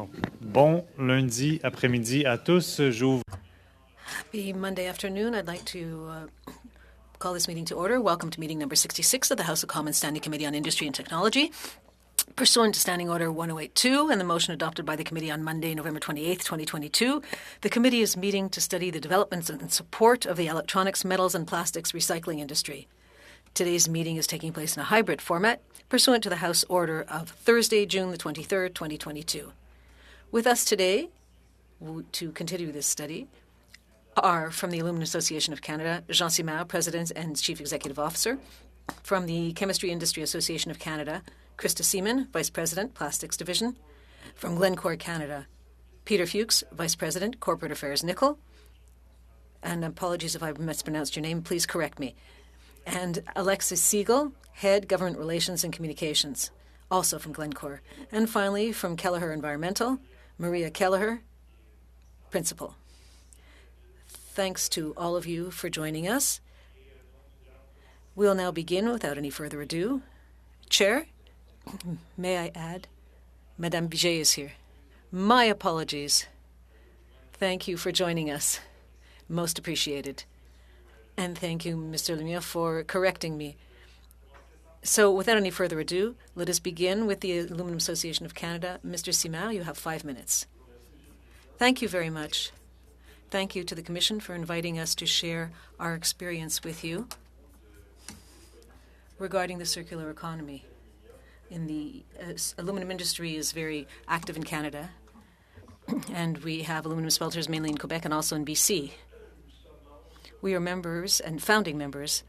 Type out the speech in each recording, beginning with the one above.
Alors, bon lundi après-midi à tous. J'ouvre. Happy Monday afternoon. I'd like to call this meeting to order. Welcome to meeting number 66 of the House of Commons Standing Committee on Industry and Technology. Pursuant to Standing Order 1082 and the motion adopted by the committee on Monday, November 28, 2022, the committee is meeting to study the developments and support of the electronics, metals, and plastics recycling industry. Today's meeting is taking place in a hybrid format, pursuant to the House Order of Thursday, June the 23rd, 2022. With us today, to continue this study, are from the Aluminum Association of Canada, Jean Simard, President and Chief Executive Officer. From the Chemistry Industry Association of Canada, Krista Seaman, Vice President, Plastics Division. From Glencore Canada, Peter Fuchs, Vice President, Corporate Affairs, Nickel. And apologies if I've mispronounced your name, please correct me. And Alexis Siegel, Head, Government Relations and Communications, also from Glencore. And finally, from Kelleher Environmental, Maria Kelleher, Principal. Thanks to all of you for joining us. We'll now begin without any further ado. Chair, may I add, Madame Biget is here. My apologies. Thank you for joining us. Most appreciated. And thank you, Mr. Lemire, for correcting me. So without any further ado, let us begin with the Aluminum Association of Canada. Mr. Simard, you have 5 minutes. Thank you very much. Thank you to the Commission for inviting us to share our experience with you regarding the circular economy. In the aluminum industry is very active in Canada, and we have aluminum smelters mainly in Quebec and also in BC. We are members and founding members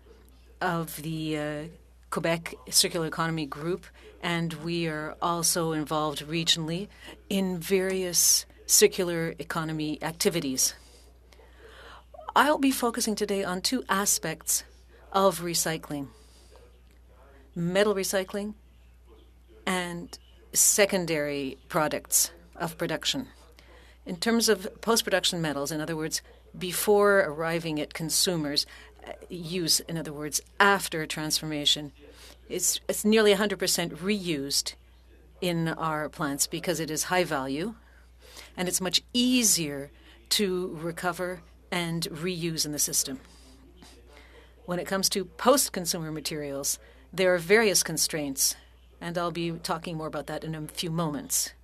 of the Quebec Circular Economy Group, and we are also involved regionally in various circular economy activities. I'll be focusing today on 2 aspects of recycling: metal recycling and secondary products of production. In terms of post-production metals, in other words, before arriving at consumers' use, in other words, after transformation, it's nearly 100% reused in our plants because it is high value and it's much easier to recover and reuse in the system. When it comes to post-consumer materials, there are various constraints, and I'll be talking more about that in a few moments.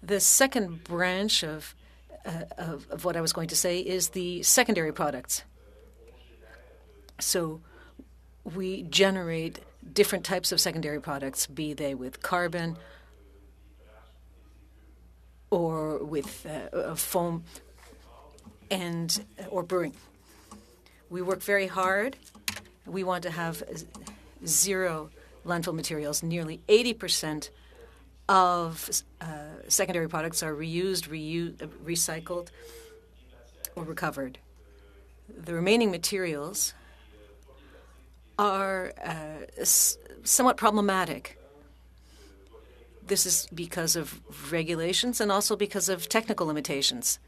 The second branch of what I was going to say is the secondary products. So we generate different types of secondary products, be they with carbon or with foam and or brewing. We work very hard. We want to have zero landfill materials. Nearly 80% of secondary products are reused, recycled, or recovered. The remaining materials are somewhat problematic. This is because of regulations and also because of technical limitations.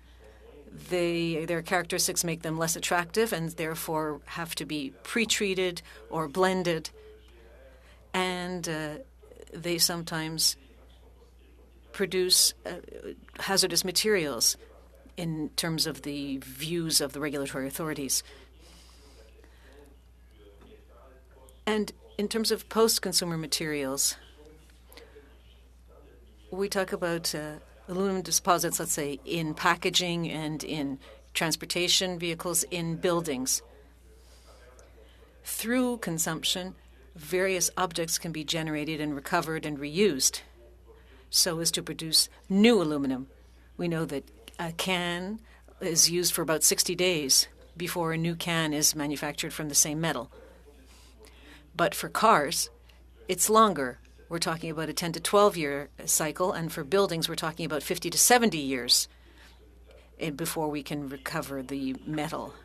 Their characteristics make them less attractive and therefore have to be pre-treated or blended. And they sometimes produce hazardous materials in terms of the views of the regulatory authorities. And in terms of post-consumer materials, we talk about aluminum deposits, let's say, in packaging and in transportation vehicles, in buildings. Through consumption, various objects can be generated and recovered and reused so as to produce new aluminum. We know that a can is used for about 60 days before a new can is manufactured from the same metal. But for cars, it's longer. We're talking about a 10 to 12-year cycle, and for buildings, we're talking about 50 to 70 years before we can recover the metal.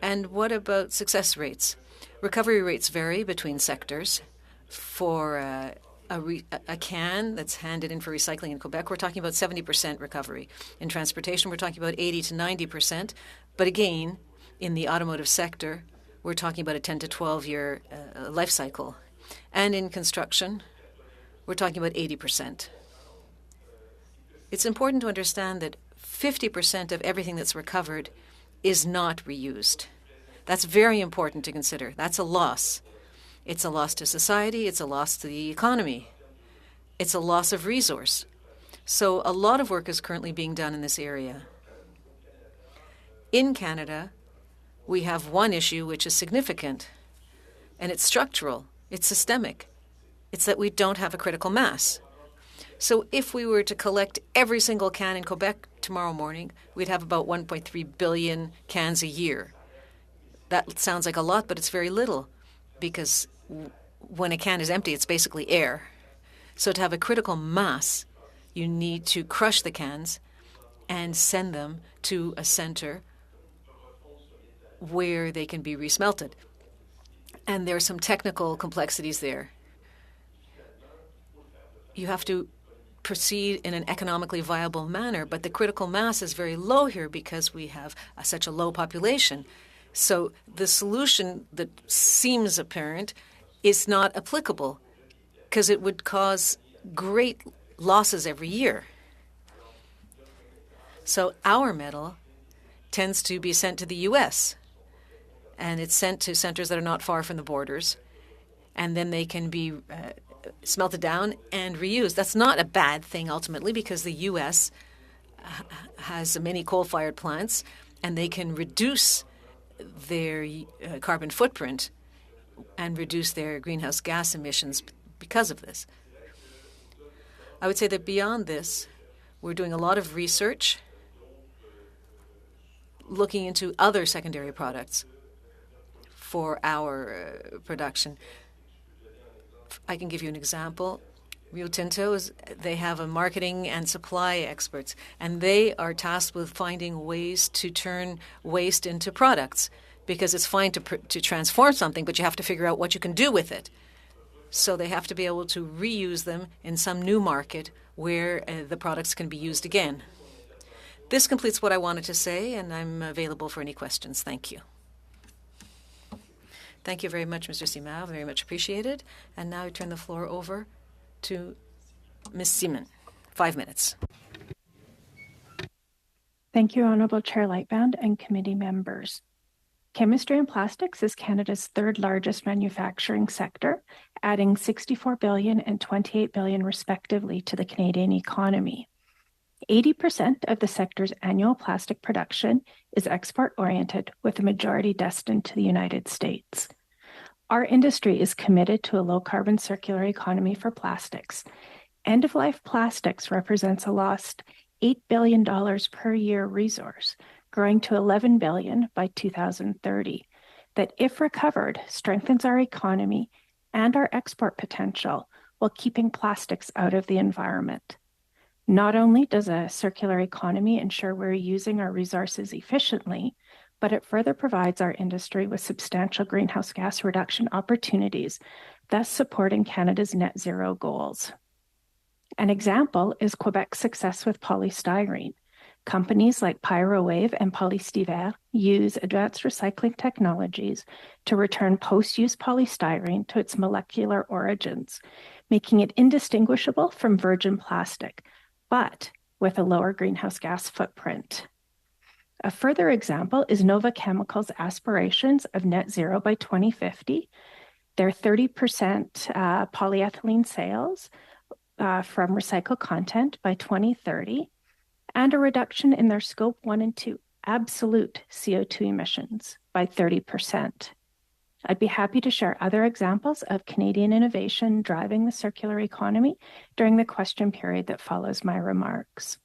And what about success rates? Recovery rates vary between sectors. For a can that's handed in for recycling in Quebec, we're talking about 70% recovery. In transportation, we're talking about 80 to 90%. But again, in the automotive sector, we're talking about a 10 to 12-year life cycle. And in construction, we're talking about 80%. It's important to understand that 50% of everything that's recovered is not reused. That's very important to consider. That's a loss. It's a loss to society. It's a loss to the economy. It's a loss of resource. So a lot of work is currently being done in this area. In Canada, we have one issue which is significant, and it's structural. It's systemic. It's that we don't have a critical mass. So if we were to collect every single can in Quebec tomorrow morning, we'd have about 1.3 billion cans a year. That sounds like a lot, but it's very little, because when a can is empty, it's basically air. So to have a critical mass, you need to crush the cans and send them to a center where they can be resmelted. And there are some technical complexities there. You have to proceed in an economically viable manner, but the critical mass is very low here because we have such a low population. So the solution that seems apparent is not applicable because it would cause great losses every year. So our metal tends to be sent to the U.S., and it's sent to centers that are not far from the borders, and then they can be smelted down and reused. That's not a bad thing ultimately, because the U.S. has many coal-fired plants, and they can reduce their carbon footprint and reduce their greenhouse gas emissions because of this. I would say that beyond this, we're doing a lot of research looking into other secondary products for our production. I can give you an example. Rio Tinto, they have a marketing and supply experts, and they are tasked with finding ways to turn waste into products, because it's fine to transform something, but you have to figure out what you can do with it. So they have to be able to reuse them in some new market where the products can be used again. This completes what I wanted to say, and I'm available for any questions. Thank you. Thank you very much, Mr. Simard. Very much appreciated. And now I turn the floor over to Ms. Seaman. 5 minutes. Thank you, Honourable Chair Lightbound and committee members. Chemistry and plastics is Canada's third largest manufacturing sector, adding $64 billion and $28 billion respectively to the Canadian economy. 80% of the sector's annual plastic production is export-oriented, with the majority destined to the United States. Our industry is committed to a low-carbon circular economy for plastics. End-of-life plastics represents a lost $8 billion per year resource, growing to $11 billion by 2030, that, if recovered, strengthens our economy and our export potential while keeping plastics out of the environment. Not only does a circular economy ensure we're using our resources efficiently, but it further provides our industry with substantial greenhouse gas reduction opportunities, thus supporting Canada's net zero goals. An example is Quebec's success with polystyrene. Companies like Pyrowave and Polystyver use advanced recycling technologies to return post-use polystyrene to its molecular origins, making it indistinguishable from virgin plastic, but with a lower greenhouse gas footprint. A further example is Nova Chemicals' aspirations of net zero by 2050, their 30% polyethylene sales from recycled content by 2030, and a reduction in their Scope 1 and 2 absolute CO2 emissions by 30%. I'd be happy to share other examples of Canadian innovation driving the circular economy during the question period that follows my remarks.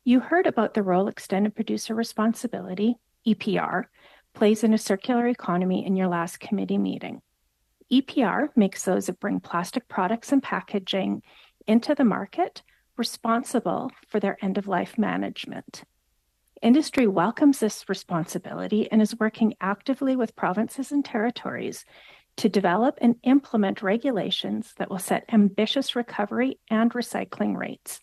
You heard about the role extended producer responsibility, EPR, plays in a circular economy in your last committee meeting. EPR makes those that bring plastic products and packaging into the market responsible for their end-of-life management. Industry welcomes this responsibility and is working actively with provinces and territories to develop and implement regulations that will set ambitious recovery and recycling rates.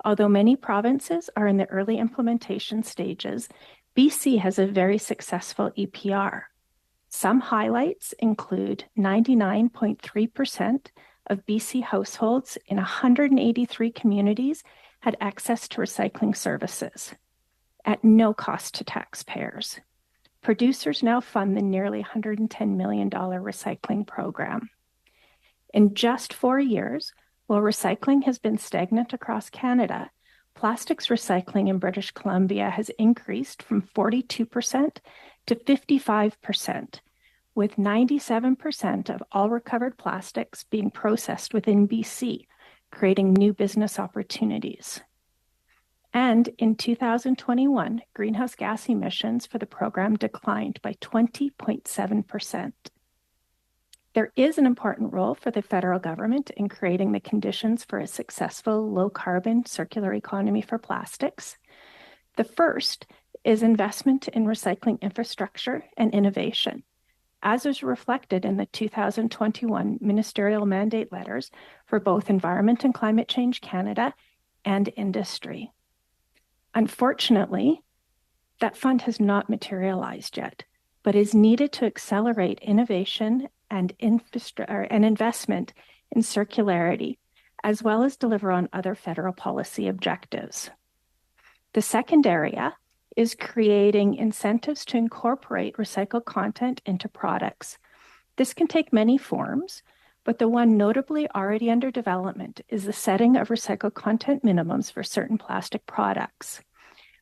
Although many provinces are in the early implementation stages, BC has a very successful EPR. Some highlights include 99.3% of BC households in 183 communities had access to recycling services at no cost to taxpayers. Producers now fund the nearly $110 million recycling program. In just 4 years, while recycling has been stagnant across Canada, plastics recycling in British Columbia has increased from 42% to 55%, with 97% of all recovered plastics being processed within BC, creating new business opportunities. And in 2021, greenhouse gas emissions for the program declined by 20.7%. There is an important role for the federal government in creating the conditions for a successful low-carbon circular economy for plastics. The first is investment in recycling infrastructure and innovation, as is reflected in the 2021 ministerial mandate letters for both Environment and Climate Change Canada and industry. Unfortunately, that fund has not materialized yet, but is needed to accelerate innovation and investment in circularity, as well as deliver on other federal policy objectives. The second area is creating incentives to incorporate recycled content into products. This can take many forms, but the one notably already under development is the setting of recycled content minimums for certain plastic products,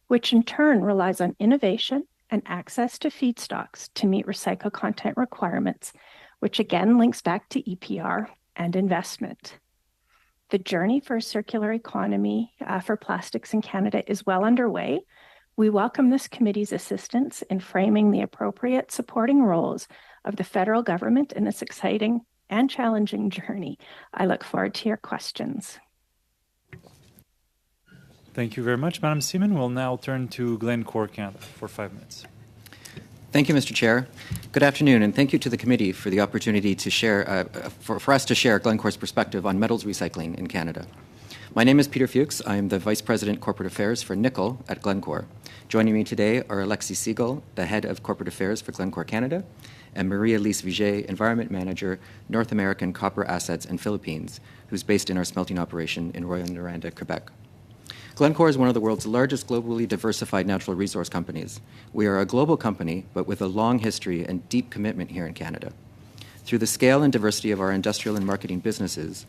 which in turn relies on innovation and access to feedstocks to meet recycled content requirements, which again links back to EPR and investment. The journey for a circular economy for plastics in Canada is well underway. We welcome this committee's assistance in framing the appropriate supporting roles of the federal government in this exciting and challenging journey. I look forward to your questions. Thank you very much, Madam Seaman. We'll now turn to Glencore Canada for 5 minutes. Thank you, Mr. Chair. Good afternoon, and thank you to the committee for the opportunity to share, for us to share Glencore's perspective on metals recycling in Canada. My name is Peter Fuchs. I am the Vice President Corporate Affairs for Nickel at Glencore. Joining me today are Alexi Siegel, the Head of Corporate Affairs for Glencore Canada, and Maria-Lise Viget, Environment Manager, North American Copper Assets and Philippines, who's based in our smelting operation in Rouyn-Noranda, Quebec. Glencore is one of the world's largest globally diversified natural resource companies. We are a global company, but with a long history and deep commitment here in Canada. Through the scale and diversity of our industrial and marketing businesses,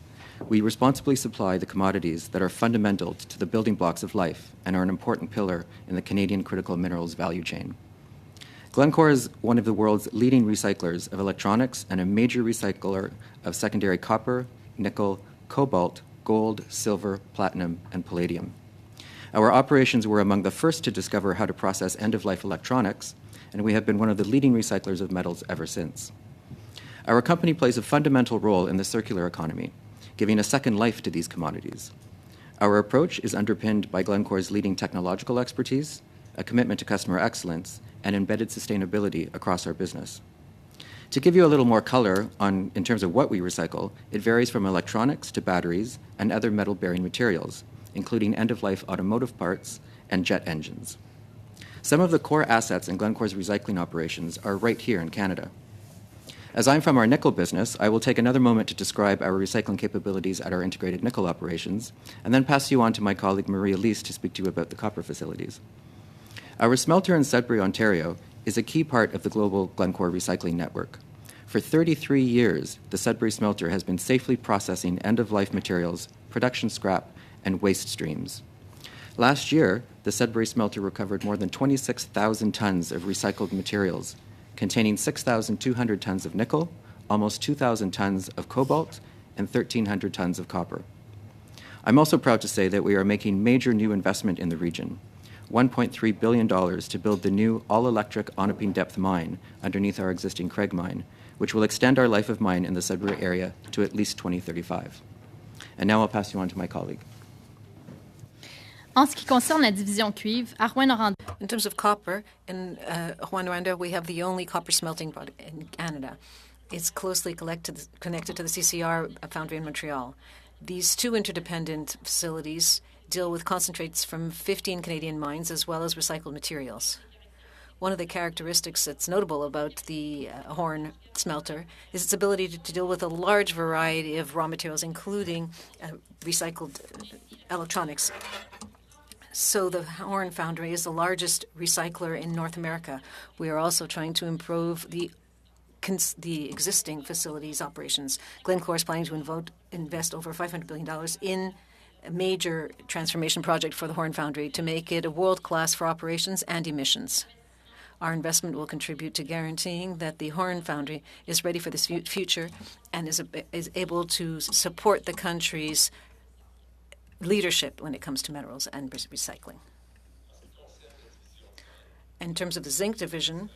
we responsibly supply the commodities that are fundamental to the building blocks of life and are an important pillar in the Canadian critical minerals value chain. Glencore is one of the world's leading recyclers of electronics and a major recycler of secondary copper, nickel, cobalt, gold, silver, platinum, and palladium. Our operations were among the first to discover how to process end-of-life electronics, and we have been one of the leading recyclers of metals ever since. Our company plays a fundamental role in the circular economy, giving a second life to these commodities. Our approach is underpinned by Glencore's leading technological expertise, a commitment to customer excellence, and embedded sustainability across our business. To give you a little more color in terms of what we recycle, it varies from electronics to batteries and other metal-bearing materials, including end-of-life automotive parts and jet engines. Some of the core assets in Glencore's recycling operations are right here in Canada. As I'm from our nickel business, I will take another moment to describe our recycling capabilities at our integrated nickel operations, and then pass you on to my colleague Maria-Lise to speak to you about the copper facilities. Our smelter in Sudbury, Ontario, is a key part of the global Glencore recycling network. For 33 years, the Sudbury smelter has been safely processing end-of-life materials, production scrap, and waste streams. Last year, the Sudbury smelter recovered more than 26,000 tons of recycled materials, containing 6,200 tons of nickel, almost 2,000 tons of cobalt, and 1,300 tons of copper. I'm also proud to say that we are making major new investment in the region, $1.3 billion to build the new all-electric Onaping Depth mine underneath our existing Craig mine, which will extend our life of mine in the Sudbury area to at least 2035. And now I'll pass you on to my colleague. En ce qui concerne la division cuivre, à Rouyn-Noranda. In terms of copper, in Rouyn-Noranda, we have the only copper smelting project in Canada. It's closely connected to the CCR foundry in Montreal. These two interdependent facilities deal with concentrates from 15 Canadian mines as well as recycled materials. One of the characteristics that's notable about the Horn smelter is its ability to deal with a large variety of raw materials, including recycled electronics. So the Horn Foundry is the largest recycler in North America. We are also trying to improve the existing facilities operations. Glencore is planning to invest over $500 billion in a major transformation project for the Horn Foundry to make it a world-class for operations and emissions. Our investment will contribute to guaranteeing that the Horn Foundry is ready for this future and is able to support the country's leadership when it comes to minerals and recycling. In terms of the zinc division,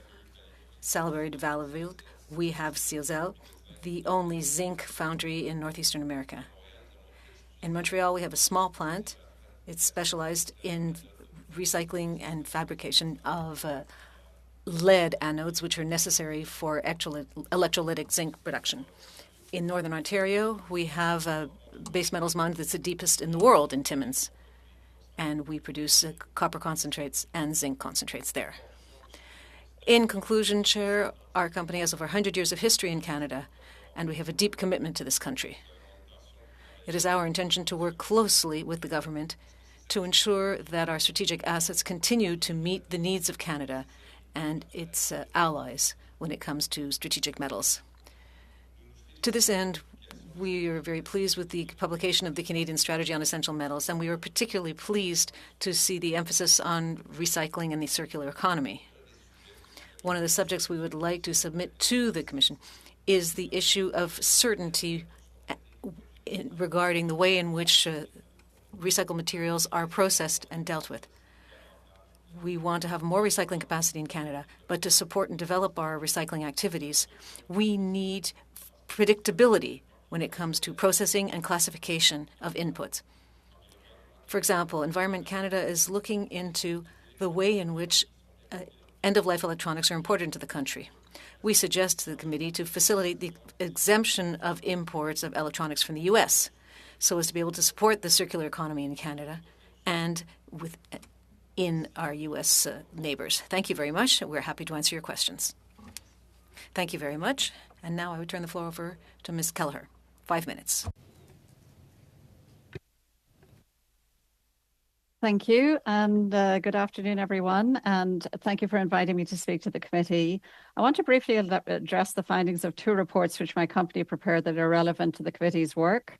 Salaberry de Vallaville, we have Ciosel, the only zinc foundry in northeastern America. In Montreal, we have a small plant. It's specialized in recycling and fabrication of lead anodes, which are necessary for electrolytic zinc production. In Northern Ontario, we have a base metals mine that's the deepest in the world in Timmins, and we produce copper concentrates and zinc concentrates there. In conclusion, Chair, our company has over 100 years of history in Canada, and we have a deep commitment to this country. It is our intention to work closely with the government to ensure that our strategic assets continue to meet the needs of Canada and its allies when it comes to strategic metals. To this end, we are very pleased with the publication of the Canadian Strategy on Essential Metals, and we are particularly pleased to see the emphasis on recycling and the circular economy. One of the subjects we would like to submit to the Commission is the issue of certainty regarding the way in which recycled materials are processed and dealt with. We want to have more recycling capacity in Canada, but to support and develop our recycling activities, we need predictability when it comes to processing and classification of inputs. For example, Environment Canada is looking into the way in which end-of-life electronics are imported into the country. We suggest to the committee to facilitate the exemption of imports of electronics from the U.S. so as to be able to support the circular economy in Canada and in our U.S. neighbors. Thank you very much. We're happy to answer your questions. Thank you very much. And now I would turn the floor over to Ms. Kelleher. 5 minutes. Thank you, and good afternoon, everyone, and thank you for inviting me to speak to the committee. I want to briefly address the findings of 2 reports which my company prepared that are relevant to the committee's work.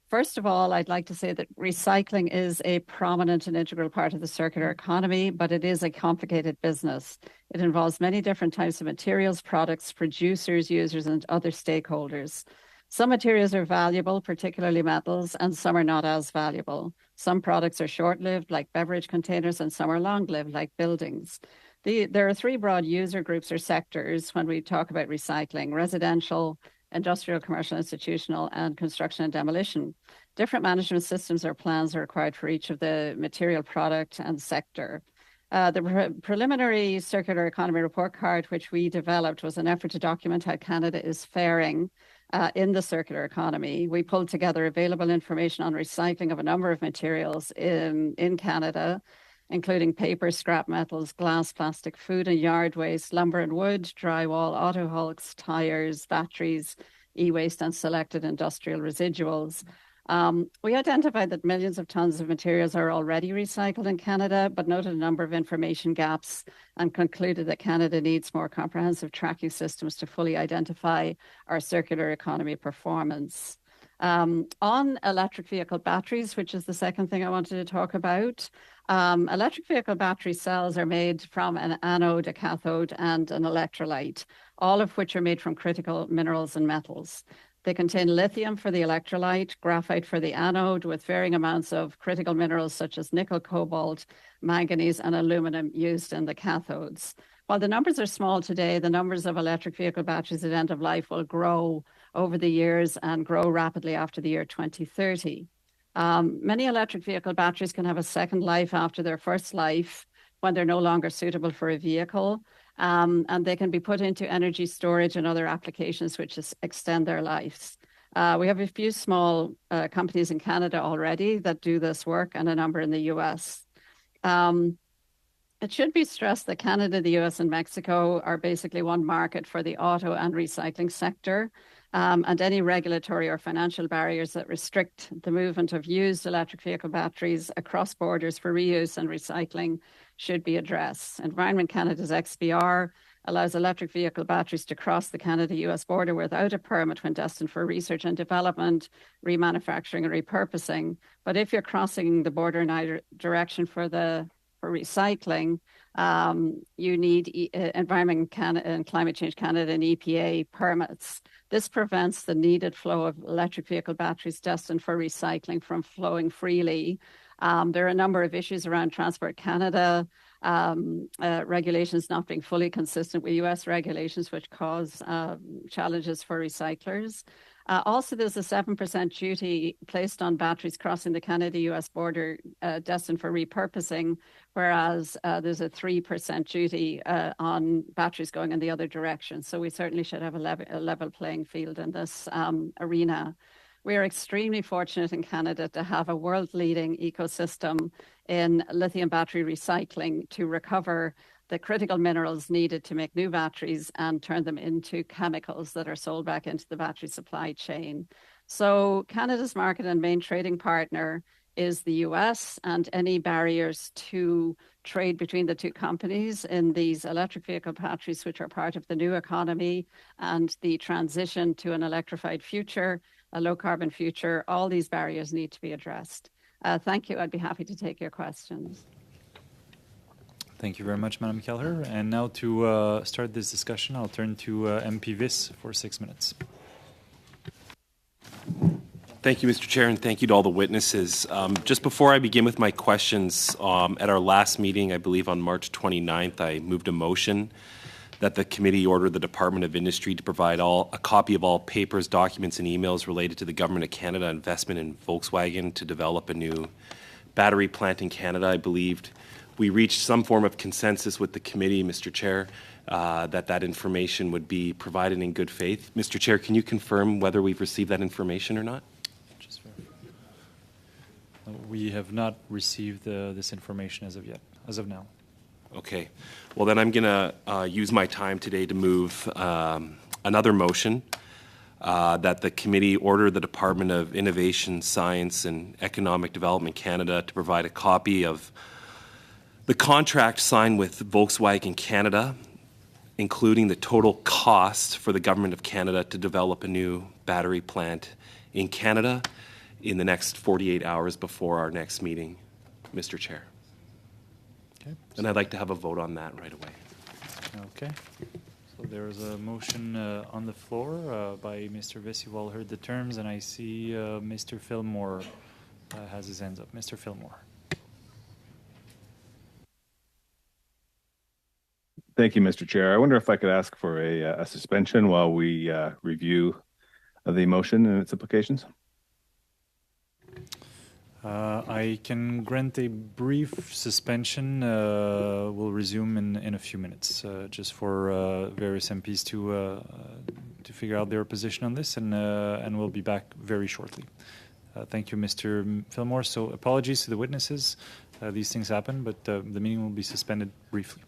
First of all, I'd like to say that recycling is a prominent and integral part of the circular economy, but it is a complicated business. It involves many different types of materials, products, producers, users, and other stakeholders. Some materials are valuable, particularly metals, and some are not as valuable. Some products are short-lived, like beverage containers, and some are long-lived, like buildings. There are 3 broad user groups or sectors when we talk about recycling: residential, industrial, commercial, institutional, and construction and demolition. Different management systems or plans are required for each of the material, product, and sector. The preliminary circular economy report card, which we developed, was an effort to document how Canada is faring in the circular economy. We pulled together available information on recycling of a number of materials in Canada, including paper, scrap metals, glass, plastic, food and yard waste, lumber and wood, drywall, auto hulks, tires, batteries, e-waste, and selected industrial residuals. We identified that millions of tons of materials are already recycled in Canada, but noted a number of information gaps and concluded that Canada needs more comprehensive tracking systems to fully identify our circular economy performance. On electric vehicle batteries, which is the second thing I wanted to talk about, electric vehicle battery cells are made from an anode, a cathode, and an electrolyte, all of which are made from critical minerals and metals. They contain lithium for the electrolyte, graphite for the anode, with varying amounts of critical minerals such as nickel, cobalt, manganese, and aluminum used in the cathodes. While the numbers are small today, the numbers of electric vehicle batteries at end of life will grow over the years and grow rapidly after the year 2030. Many electric vehicle batteries can have a second life after their first life when they're no longer suitable for a vehicle. And they can be put into energy storage and other applications which extend their lives. We have a few small companies in Canada already that do this work and a number in the US. It should be stressed that Canada, the US, and Mexico are basically one market for the auto and recycling sector. And any regulatory or financial barriers that restrict the movement of used electric vehicle batteries across borders for reuse and recycling should be addressed. Environment Canada's XBR allows electric vehicle batteries to cross the Canada-US border without a permit when destined for research and development, remanufacturing, and repurposing. But if you're crossing the border in either direction for recycling, you need Environment Canada and Climate Change Canada and EPA permits. This prevents the needed flow of electric vehicle batteries destined for recycling from flowing freely. There are a number of issues around Transport Canada regulations not being fully consistent with US regulations, which cause challenges for recyclers. Also, there's a 7% duty placed on batteries crossing the Canada-US border destined for repurposing, whereas there's a 3% duty on batteries going in the other direction. So we certainly should have a level playing field in this arena. We are extremely fortunate in Canada to have a world-leading ecosystem in lithium battery recycling to recover the critical minerals needed to make new batteries and turn them into chemicals that are sold back into the battery supply chain. So Canada's market and main trading partner is the US, and any barriers to trade between the two companies in these electric vehicle batteries, which are part of the new economy and the transition to an electrified future, a low carbon future, all these barriers need to be addressed. Thank you. I'd be happy to take your questions. Thank you very much, Madam Kelleher. And now to start this discussion, I'll turn to MP Viss for 6 minutes. Thank you, Mr. Chair, and thank you to all the witnesses. Just before I begin with my questions, at our last meeting, I believe on March 29th, I moved a motion that the committee order the Department of Industry to provide a copy of all papers, documents, and emails related to the Government of Canada investment in Volkswagen to develop a new battery plant in Canada. I believed we reached some form of consensus with the committee, Mr. Chair, that information would be provided in good faith. Mr. Chair, can you confirm whether we've received that information or not? We have not received this information as of now. Okay. Well, then I'm going to use my time today to move another motion that the committee order the Department of Innovation, Science and Economic Development Canada to provide a copy of the contract signed with Volkswagen Canada, including the total cost for the Government of Canada to develop a new battery plant in Canada in the next 48 hours before our next meeting, Mr. Chair. Okay. And I'd like to have a vote on that right away. Okay. So there is a motion on the floor by Mr. Viss. You've all heard the terms, and I see Mr. Fillmore has his hands up. Mr. Fillmore. Thank you, Mr. Chair. I wonder if I could ask for a suspension while we review the motion and its implications. I can grant a brief suspension. We'll resume in a few minutes, just for various MPs to figure out their position on this, and we'll be back very shortly. Thank you, Mr. Fillmore. So apologies to the witnesses. These things happen, but the meeting will be suspended briefly.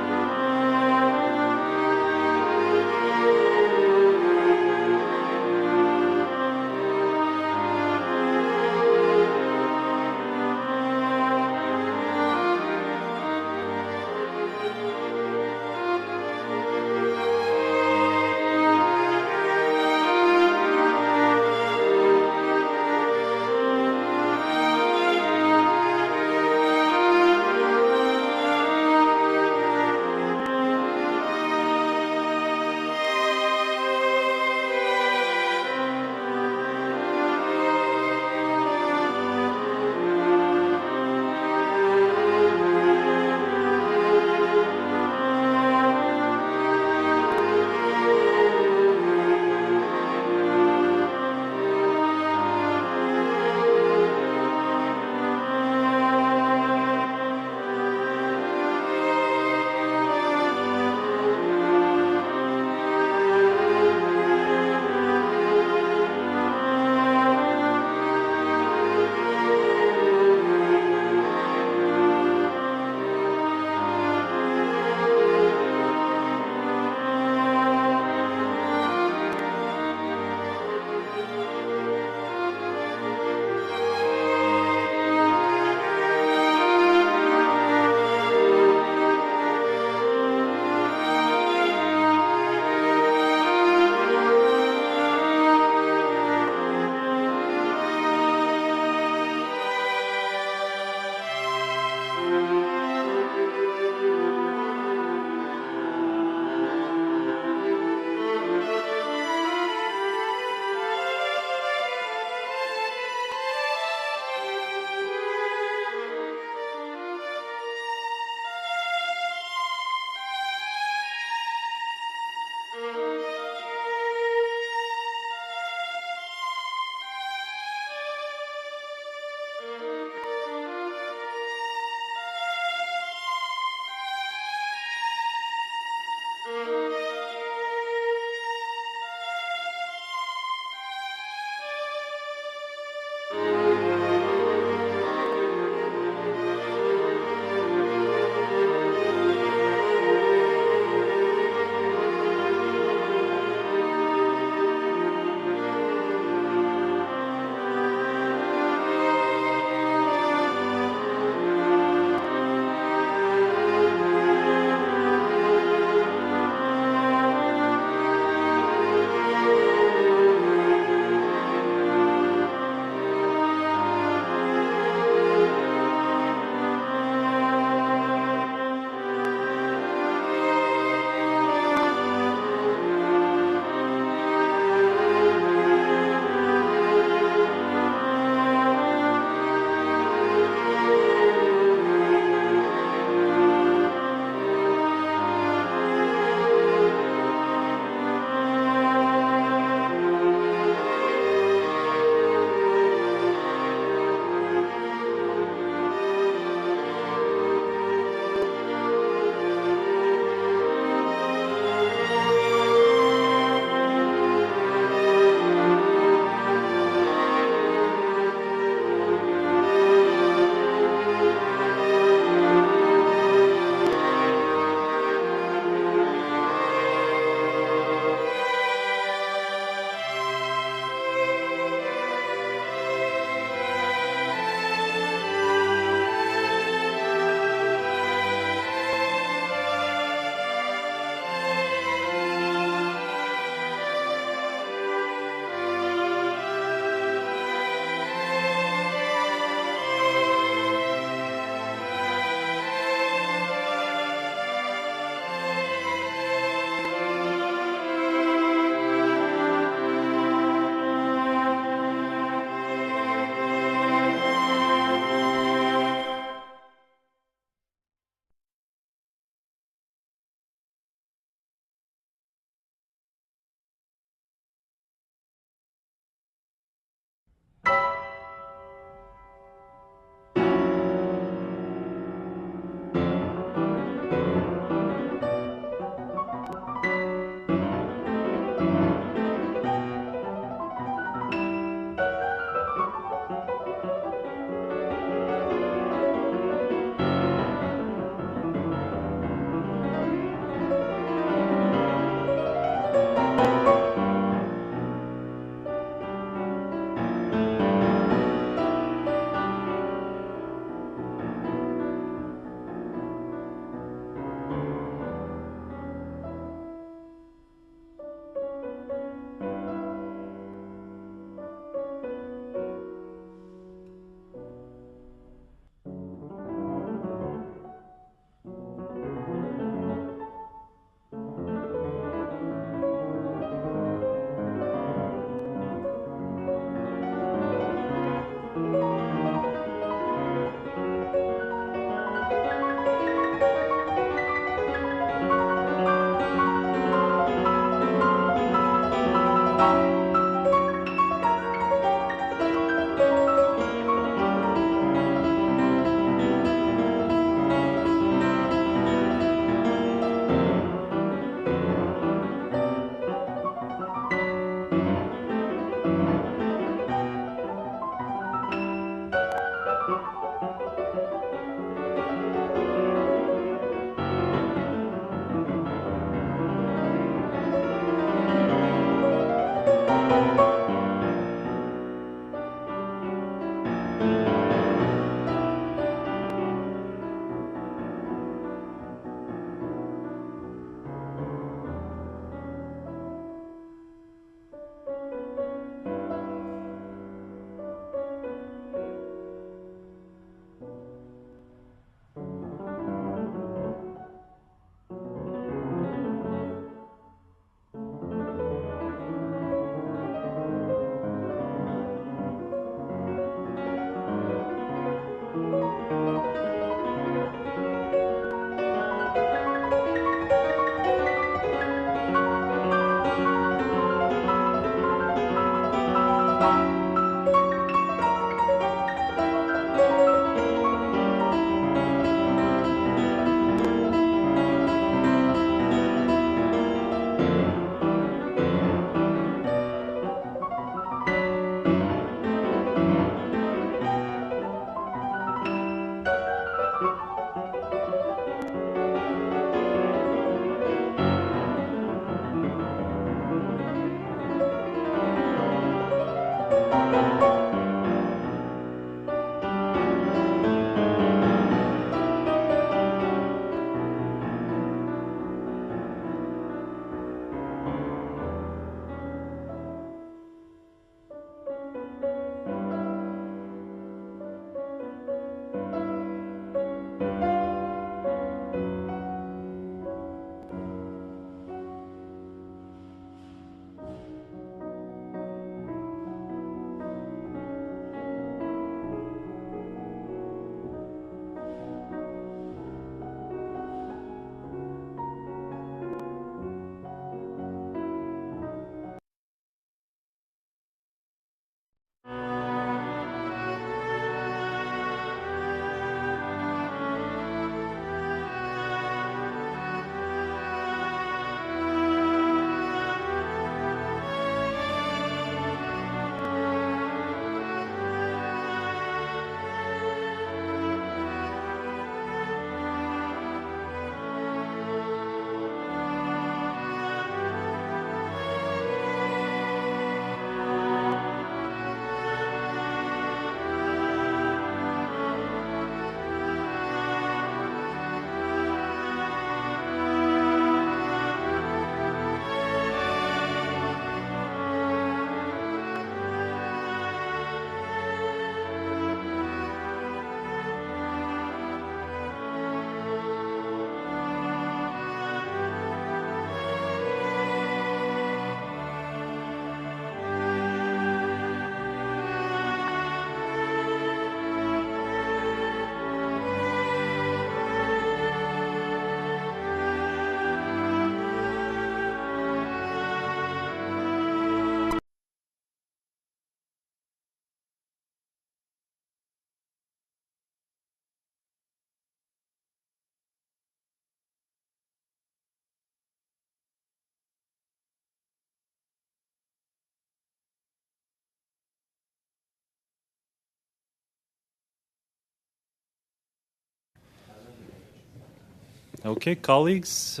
Okay, colleagues,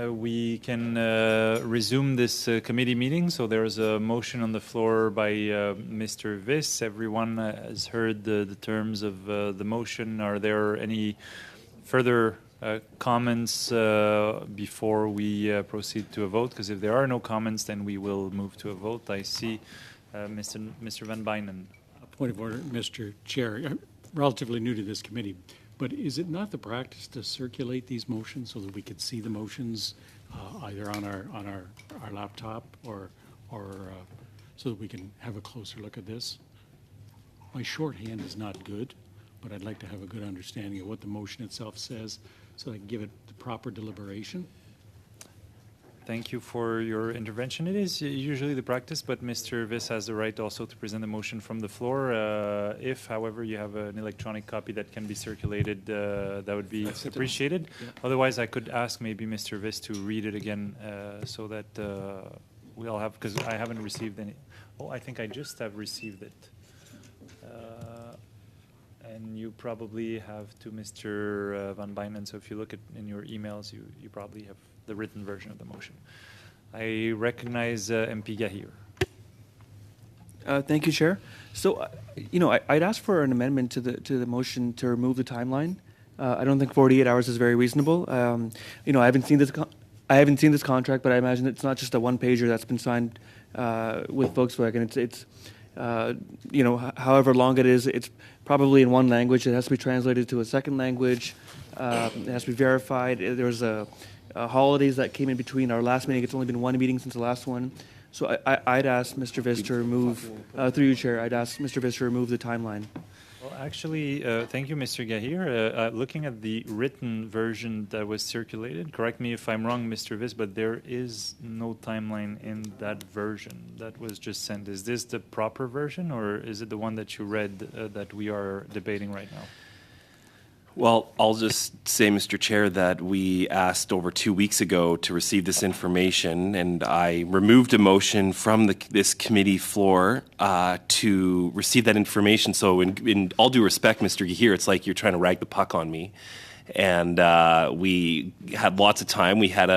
we can resume this committee meeting. So there is a motion on the floor by Mr. Viss. Everyone has heard the terms of the motion. Are there any further comments before we proceed to a vote? Because if there are no comments, then we will move to a vote. I see Mr. Van Bynen. A point of order, Mr. Chair. I'm relatively new to this committee, but is it not the practice to circulate these motions so that we could see the motions either on our laptop or so that we can have a closer look at this? My shorthand is not good, but I'd like to have a good understanding of what the motion itself says so I can give it the proper deliberation. Thank you for your intervention. It is usually the practice, but Mr. Viss has the right also to present the motion from the floor. If, however, you have an electronic copy that can be circulated, that would be appreciated. Yeah. Otherwise, I could ask maybe Mr. Viss to read it again so that we all have, because I haven't received any. Oh, I think I just have received it. And you probably have to Mr. Van Bynen. So if you look in your emails, you probably have the written version of the motion. I recognize MP Gahir. Thank you, Chair. So, I'd ask for an amendment to the motion to remove the timeline. I don't think 48 hours is very reasonable. I haven't seen this. I haven't seen this contract, but I imagine it's not just a one-pager that's been signed with Volkswagen. It's however long it is, it's probably in one language. It has to be translated to a second language. It has to be verified. There's holidays that came in between our last meeting. It's only been one meeting since the last one. So I'd ask Mr. Viss to remove, through you, Chair, I'd ask Mr. Viss to remove the timeline. Actually, thank you, Mr. Gahir. Looking at the written version that was circulated, correct me if I'm wrong, Mr. Viss, but there is no timeline in that version that was just sent. Is this the proper version, or is it the one that you read that we are debating right now? Well, I'll just say, Mr. Chair, that we asked over 2 weeks ago to receive this information, and I removed a motion from this committee floor to receive that information. So in all due respect, Mr. Gahir, it's like you're trying to rag the puck on me. And we had lots of time. We had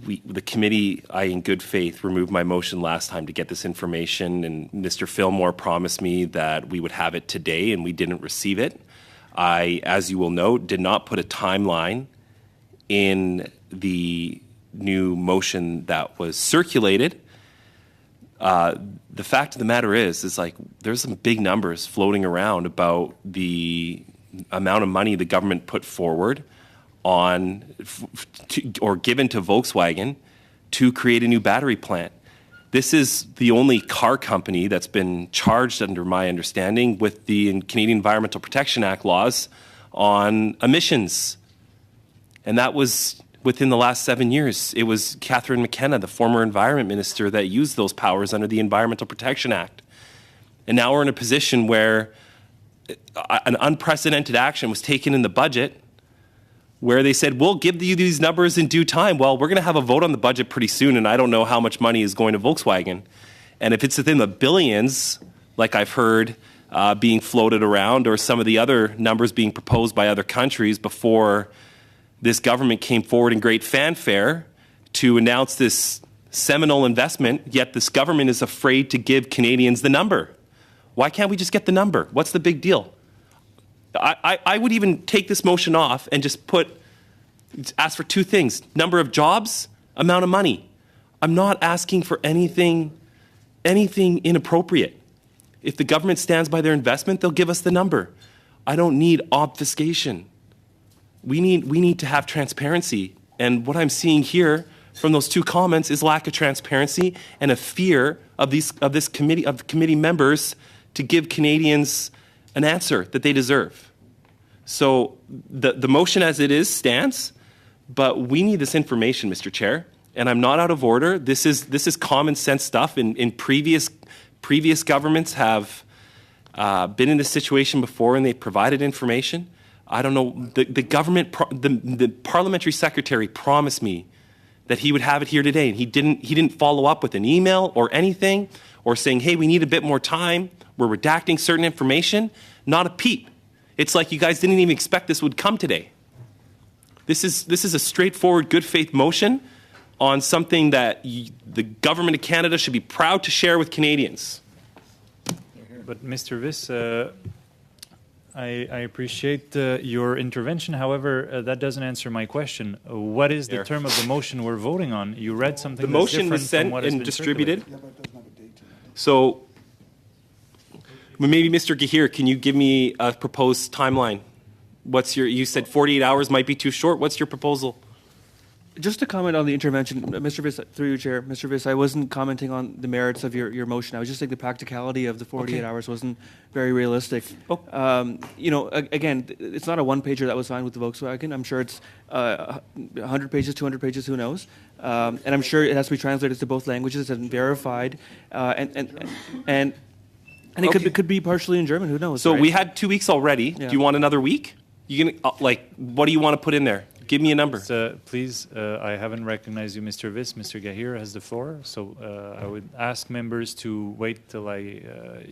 the committee, in good faith, removed my motion last time to get this information, and Mr. Fillmore promised me that we would have it today, and we didn't receive it. I, as you will note, did not put a timeline in the new motion that was circulated. The fact of the matter is like there's some big numbers floating around about the amount of money the government put forward on or given to Volkswagen to create a new battery plant. This is the only car company that's been charged, under my understanding, with the Canadian Environmental Protection Act laws on emissions. And that was within the last 7 years. It was Catherine McKenna, the former environment minister, that used those powers under the Environmental Protection Act. And now we're in a position where an unprecedented action was taken in the budget where they said, we'll give you these numbers in due time. Well, we're going to have a vote on the budget pretty soon, and I don't know how much money is going to Volkswagen. And if it's within the billions, like I've heard being floated around, or some of the other numbers being proposed by other countries before this government came forward in great fanfare to announce this seminal investment, yet this government is afraid to give Canadians the number. Why can't we just get the number? What's the big deal? I would even take this motion off and just ask for two things: number of jobs, amount of money. I'm not asking for anything inappropriate. If the government stands by their investment, they'll give us the number. I don't need obfuscation. We need to have transparency. And what I'm seeing here from those two comments is lack of transparency and a fear of the committee members to give Canadians an answer that they deserve. So the motion as it is stands, but we need this information, Mr. Chair. And I'm not out of order. This is common sense stuff. In previous governments have been in this situation before, and they provided information. I don't know. The parliamentary secretary promised me that he would have it here today, and he didn't follow up with an email or anything, or saying, hey, we need a bit more time. We're redacting certain information. Not a peep. It's like you guys didn't even expect this would come today. This is a straightforward good faith motion on something that the government of Canada should be proud to share with Canadians. But Mr. Viss, I appreciate your intervention. However, that doesn't answer my question. What is the term of the motion we're voting on? You read something. The motion was sent and distributed. So maybe Mr. Gahir, can you give me a proposed timeline? You said 48 hours might be too short. What's your proposal? Just to comment on the intervention, Mr. Viss, through you, Chair. Mr. Viss, I wasn't commenting on the merits of your motion. I was just saying the practicality of the 48 hours wasn't very realistic. Again, it's not a one-pager that was signed with the Volkswagen. I'm sure it's 100 pages, 200 pages, who knows? And I'm sure it has to be translated to both languages and verified. And it could be partially in German. Who knows? So right? We had 2 weeks already. Yeah. Do you want another week? What do you want to put in there? Give me a number. Please, I haven't recognized you, Mr. Viss. Mr. Gahir has the floor. So I would ask members to wait till I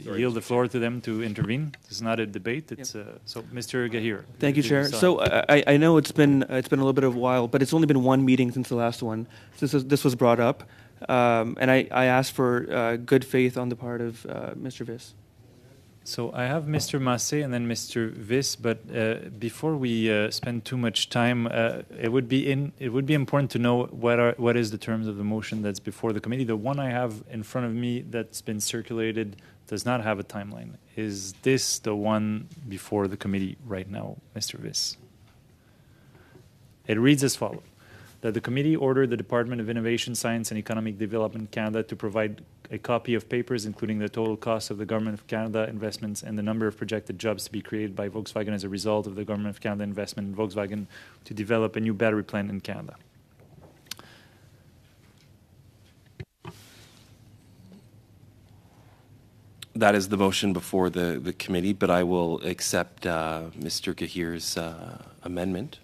yield the floor to them to intervene. This is not a debate. It's so, Mr. Gahir. Thank you, Chair. So I know it's been a little bit of a while, but it's only been one meeting since the last one. This was brought up, and I asked for good faith on the part of Mr. Viss. So I have Mr. Massé and then Mr. Viss, but before we spend too much time, it would be important to know what is the terms of the motion that's before the committee. The one I have in front of me that's been circulated does not have a timeline. Is this the one before the committee right now, Mr. Viss? It reads as follows: that the committee ordered the Department of Innovation, Science and Economic Development Canada to provide a copy of papers including the total cost of the Government of Canada investments and the number of projected jobs to be created by Volkswagen as a result of the Government of Canada investment in Volkswagen to develop a new battery plant in Canada. That is the motion before the committee, but I will accept Mr. Gahir's amendment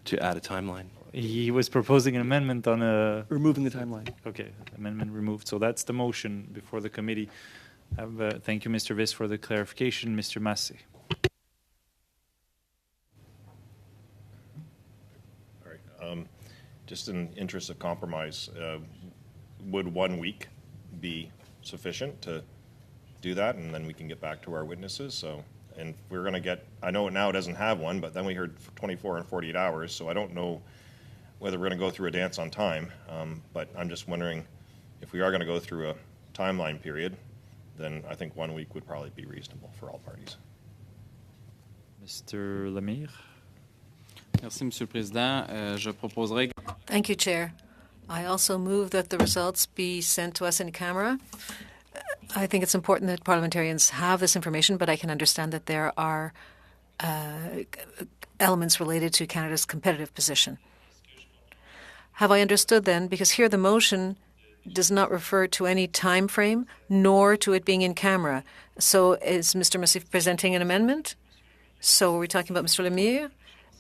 to add a timeline. He was proposing an amendment on a... Removing the timeline. Okay, amendment removed. So that's the motion before the committee. Thank you, Mr. Viss, for the clarification. Mr. Massé. All right. Just in interest of compromise, would 1 week be sufficient to do that, and then we can get back to our witnesses? So, and we're going to get, I know now it doesn't have one, but then we heard 24 and 48 hours, so I don't know whether we're going to go through a dance on time, but I'm just wondering if we are going to go through a timeline period, then I think 1 week would probably be reasonable for all parties. Mr. Lemire. Merci, Monsieur le Président. Je proposerai... Thank you, Chair. I also move that the results be sent to us in camera. I think it's important that parliamentarians have this information, but I can understand that there are elements related to Canada's competitive position. Have I understood then, because here the motion does not refer to any time frame, nor to it being in camera. So is Mr. Massif presenting an amendment? So are we talking about Mr. Lemire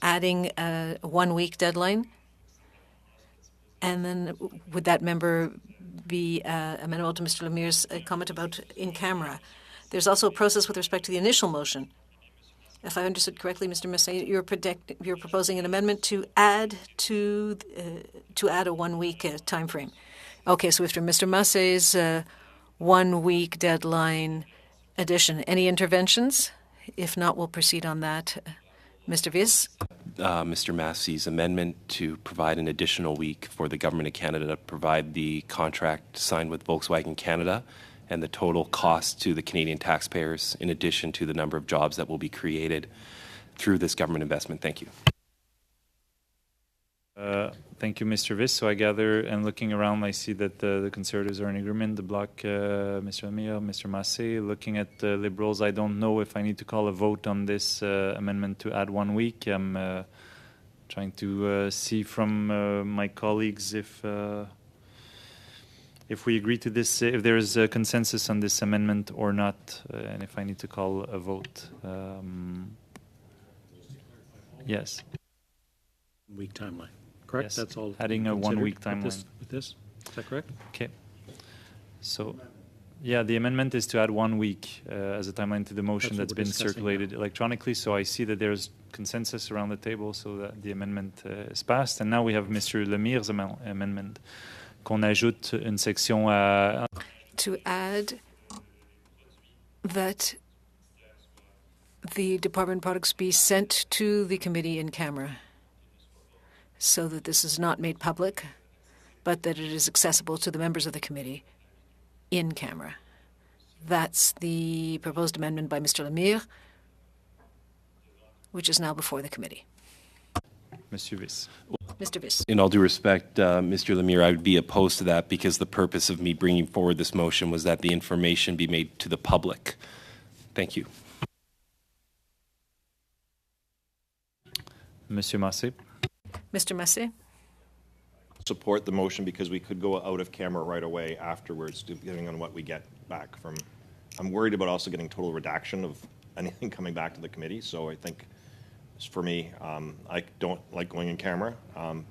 adding a 1 week deadline? And then would that member be amenable to Mr. Lemire's comment about in camera? There's also a process with respect to the initial motion. If I understood correctly, Mr. Massé, you're proposing an amendment to add a 1 week time frame. Okay, so after Mr. Massé's 1 week deadline addition, any interventions? If not, we'll proceed on that. Mr. Viss? Mr. Massey's amendment to provide an additional week for the Government of Canada to provide the contract signed with Volkswagen Canada and the total cost to the Canadian taxpayers in addition to the number of jobs that will be created through this government investment. Thank you. Thank you, Mr. Viss. So I gather, and looking around, I see that the Conservatives are in agreement. The Bloc, Mr. Amir, Mr. Massé. Looking at the Liberals, I don't know if I need to call a vote on this amendment to add 1 week. I'm trying to see from my colleagues if we agree to this, if there is a consensus on this amendment or not, and if I need to call a vote. Yes. Week timeline. Correct? Yes. That's all. Adding a 1 week timeline. With this? Is that correct? Okay. So, yeah, the amendment is to add 1 week as a timeline to the motion that's been circulated electronically. So I see that there's consensus around the table so that the amendment is passed. And now we have Mr. Lemire's amendment. Qu'on ajoute une section à... To add that the department products be sent to the committee in camera, so that this is not made public, but that it is accessible to the members of the committee in camera. That's the proposed amendment by Mr. Lemire, which is now before the committee. Monsieur Viss. Mr. Viss. In all due respect, Mr. Lemire, I would be opposed to that because the purpose of me bringing forward this motion was that the information be made to the public. Thank you. Monsieur Massé. Mr. Massé? Support the motion because we could go out of camera right away afterwards, depending on what we get back from. I'm worried about also getting total redaction of anything coming back to the committee. So I think, for me, I don't like going in camera,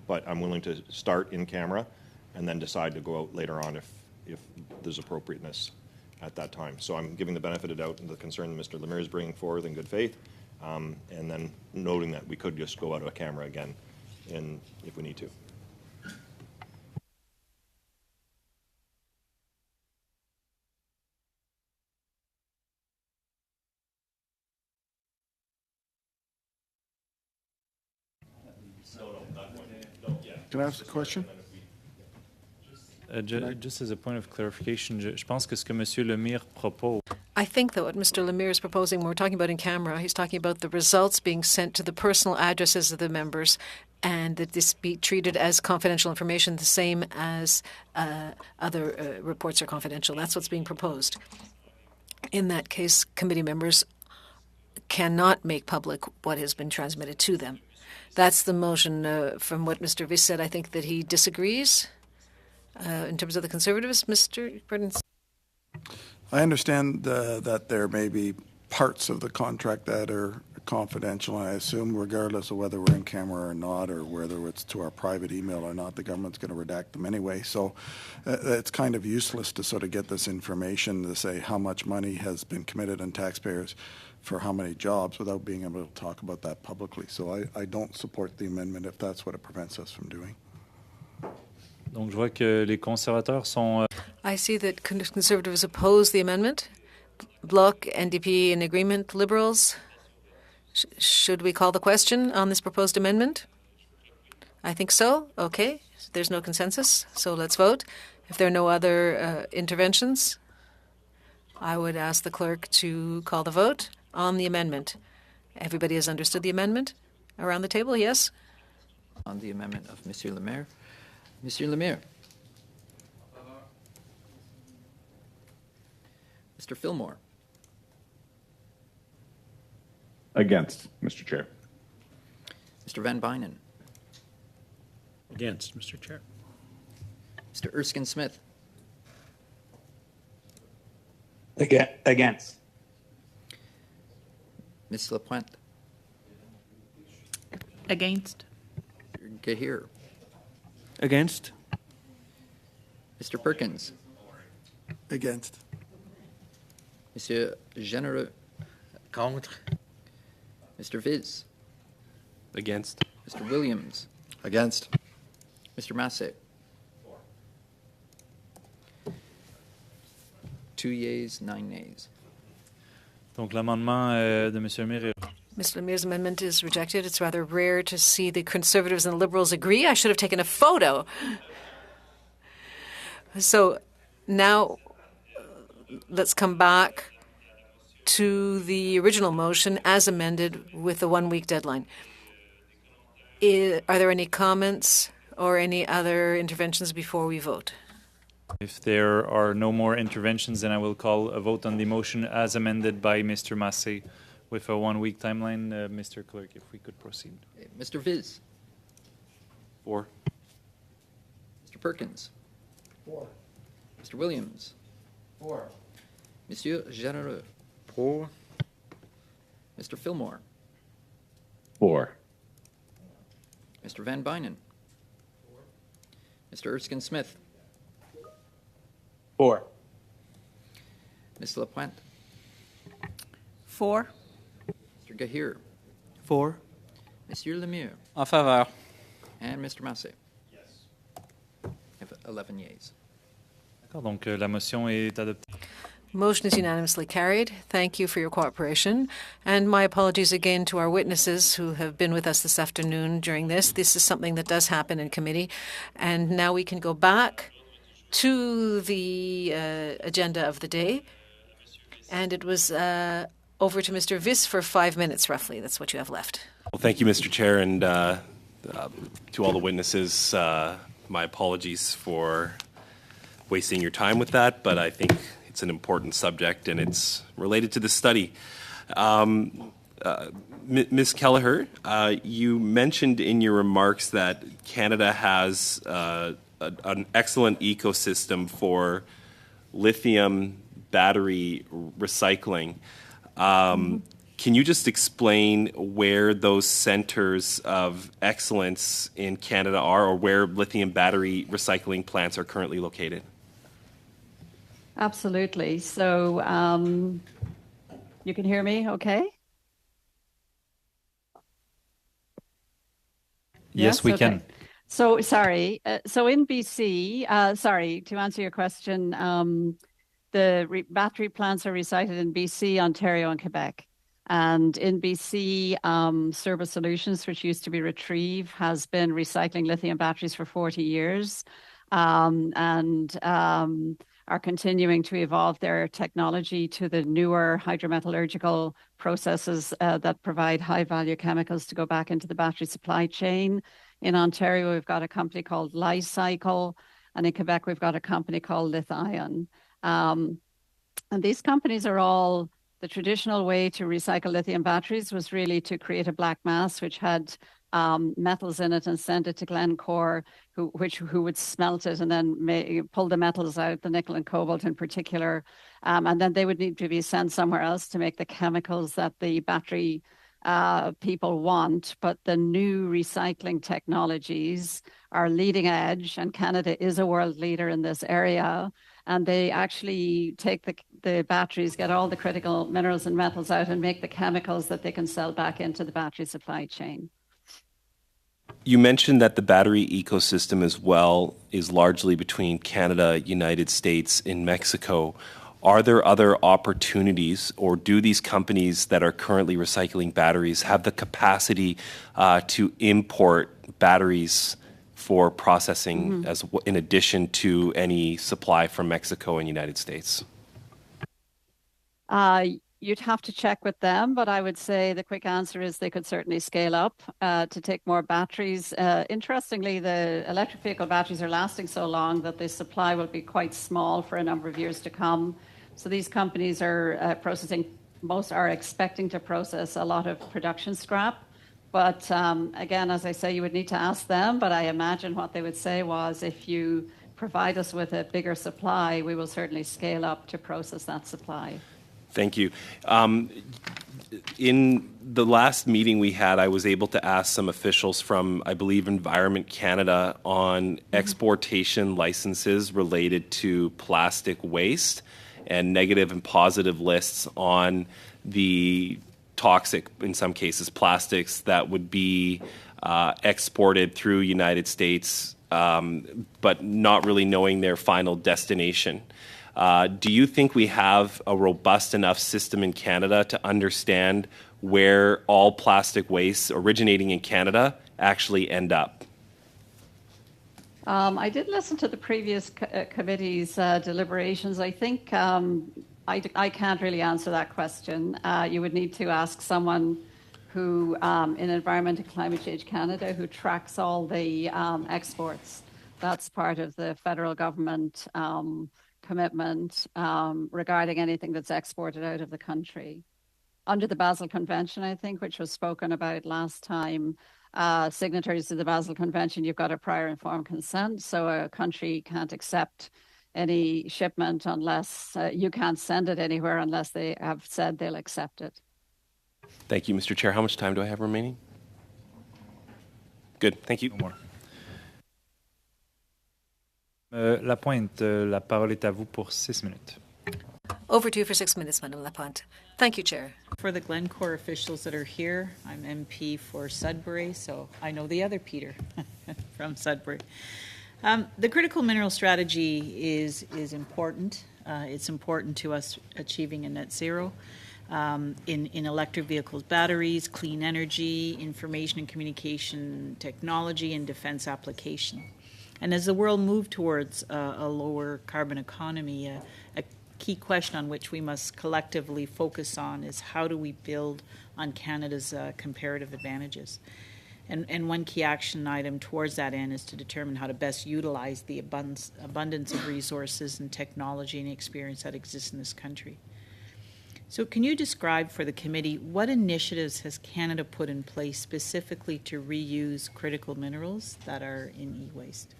but I'm willing to start in camera and then decide to go out later on if there's appropriateness at that time. So I'm giving the benefit of doubt and the concern that Mr. Lemire is bringing forward in good faith, and then noting that we could just go out of camera again if we need to. Can I ask a question? Just as a point of clarification, je pense que ce que Monsieur Lemire propose. I think that what Mr. Lemire is proposing, when we're talking about in camera, he's talking about the results being sent to the personal addresses of the members and that this be treated as confidential information, the same as other reports are confidential. That's what's being proposed. In that case, committee members cannot make public what has been transmitted to them. That's the motion. From what Mr. Viss said, I think that he disagrees. In terms of the Conservatives, Mr. Prudence. I understand that there may be parts of the contract that are confidential, and I assume regardless of whether we're in camera or not, or whether it's to our private email or not, the government's going to redact them anyway. So it's kind of useless to sort of get this information to say how much money has been committed on taxpayers for how many jobs without being able to talk about that publicly. So I don't support the amendment if that's what it prevents us from doing. Donc je vois que les conservateurs sont. I see that Conservatives oppose the amendment. Bloc, NDP in agreement. Liberals, should we call the question on this proposed amendment? I think so. Okay. There's no consensus, so let's vote. If there are no other interventions, I would ask the clerk to call the vote on the amendment. Everybody has understood the amendment around the table, yes? On the amendment of Monsieur Le Maire. Monsieur Le Maire. Mr. Fillmore. Against, Mr. Chair. Mr. Van Bynen. Against, Mr. Chair. Mr. Erskine-Smith. Against. Ms. Lapointe. Against. Mr. Gahir. Against. Mr. Perkins. Against. Monsieur Généreux. Contre. Mr. Viz. Against. Mr. Williams. Against. Mr. Massey. 2 yeas, 9 nays. Donc l'amendement de M. Le Maire. Mr. Lemire's amendment is rejected. It's rather rare to see the Conservatives and the Liberals agree. I should have taken a photo. So now let's come back to the original motion as amended with the 1 week deadline. Are there any comments or any other interventions before we vote? If there are no more interventions, then I will call a vote on the motion as amended by Mr. Massey with a 1 week timeline. Mr. Clerk, if we could proceed. Mr. Viz. For. Mr. Perkins. For. Mr. Williams. For. Monsieur Généreux. For. Mr. Fillmore. For. Mr. Van Bynen. Mr. Erskine-Smith. For. Ms. Lapointe. For. Mr. Gahir. For. Monsieur Lemire. En faveur. And Mr. Massey. Yes. Have 11 yeas. D'accord, donc la motion est adoptée. Motion is unanimously carried. Thank you for your cooperation. And my apologies again to our witnesses who have been with us this afternoon during this. This is something that does happen in committee. And now we can go back to the agenda of the day. And it was over to Mr. Viss for 5 minutes, roughly. That's what you have left. Well, thank you, Mr. Chair, and to all the witnesses, my apologies for wasting your time with that, but I think it's an important subject and it's related to the study. Ms. Kelleher, you mentioned in your remarks that Canada has an excellent ecosystem for lithium battery recycling. Can you just explain where those centers of excellence in Canada are, or where lithium battery recycling plants are currently located? Absolutely. So you can hear me okay? Yes, we can. So sorry. So in BC, to answer your question, the battery plants are recycled in BC, Ontario, and Quebec. And in BC, Service Solutions, which used to be Retrieve, has been recycling lithium batteries for 40 years and are continuing to evolve their technology to the newer hydrometallurgical processes that provide high-value chemicals to go back into the battery supply chain. In Ontario, we've got a company called Li-Cycle, and in Quebec, we've got a company called Lithion. And these companies are all, the traditional way to recycle lithium batteries was really to create a black mass which had metals in it and send it to Glencore, who would smelt it and then pull the metals out, the nickel and cobalt in particular. And then they would need to be sent somewhere else to make the chemicals that the battery people want. But the new recycling technologies are leading edge, and Canada is a world leader in this area. And they actually take the batteries, get all the critical minerals and metals out, and make the chemicals that they can sell back into the battery supply chain. You mentioned that the battery ecosystem as well is largely between Canada, United States, and Mexico. Are there other opportunities, or do these companies that are currently recycling batteries have the capacity to import batteries for processing as in addition to any supply from Mexico and United States? You'd have to check with them, but I would say the quick answer is they could certainly scale up to take more batteries. Interestingly, the electric vehicle batteries are lasting so long that the supply will be quite small for a number of years to come. So these companies are most are expecting to process a lot of production scrap. But again, as I say, you would need to ask them, but I imagine what they would say was, if you provide us with a bigger supply, we will certainly scale up to process that supply. Thank you. In the last meeting we had, I was able to ask some officials from, I believe, Environment Canada on exportation licenses related to plastic waste and negative and positive lists on the toxic, in some cases, plastics that would be exported through United States, but not really knowing their final destination. Do you think we have a robust enough system in Canada to understand where all plastic wastes originating in Canada actually end up? I did listen to the previous committee's deliberations. I think I can't really answer that question. You would need to ask someone who, in Environment and Climate Change Canada, who tracks all the exports. That's part of the federal government commitment regarding anything that's exported out of the country. Under the Basel Convention, I think, which was spoken about last time, signatories to the Basel Convention, you've got a prior informed consent, so a country can't accept any shipment unless you can't send it anywhere unless they have said they'll accept it. Thank you, Mr. Chair. How much time do I have remaining? Good, thank you. No more. Lapointe, la parole est à vous pour 6 minutes. Over to you for 6 minutes, Madame Lapointe. Thank you, Chair. For the Glencore officials that are here, I'm MP for Sudbury, so I know the other Peter from Sudbury. The critical mineral strategy is important. It's important to us achieving a net zero in electric vehicles, batteries, clean energy, information and communication technology, and defense application. And as the world moves towards a lower carbon economy, a key question on which we must collectively focus on is how do we build on Canada's comparative advantages? And one key action item towards that end is to determine how to best utilize the abundance of resources and technology and experience that exists in this country. So can you describe for the committee what initiatives has Canada put in place specifically to reuse critical minerals that are in e-waste?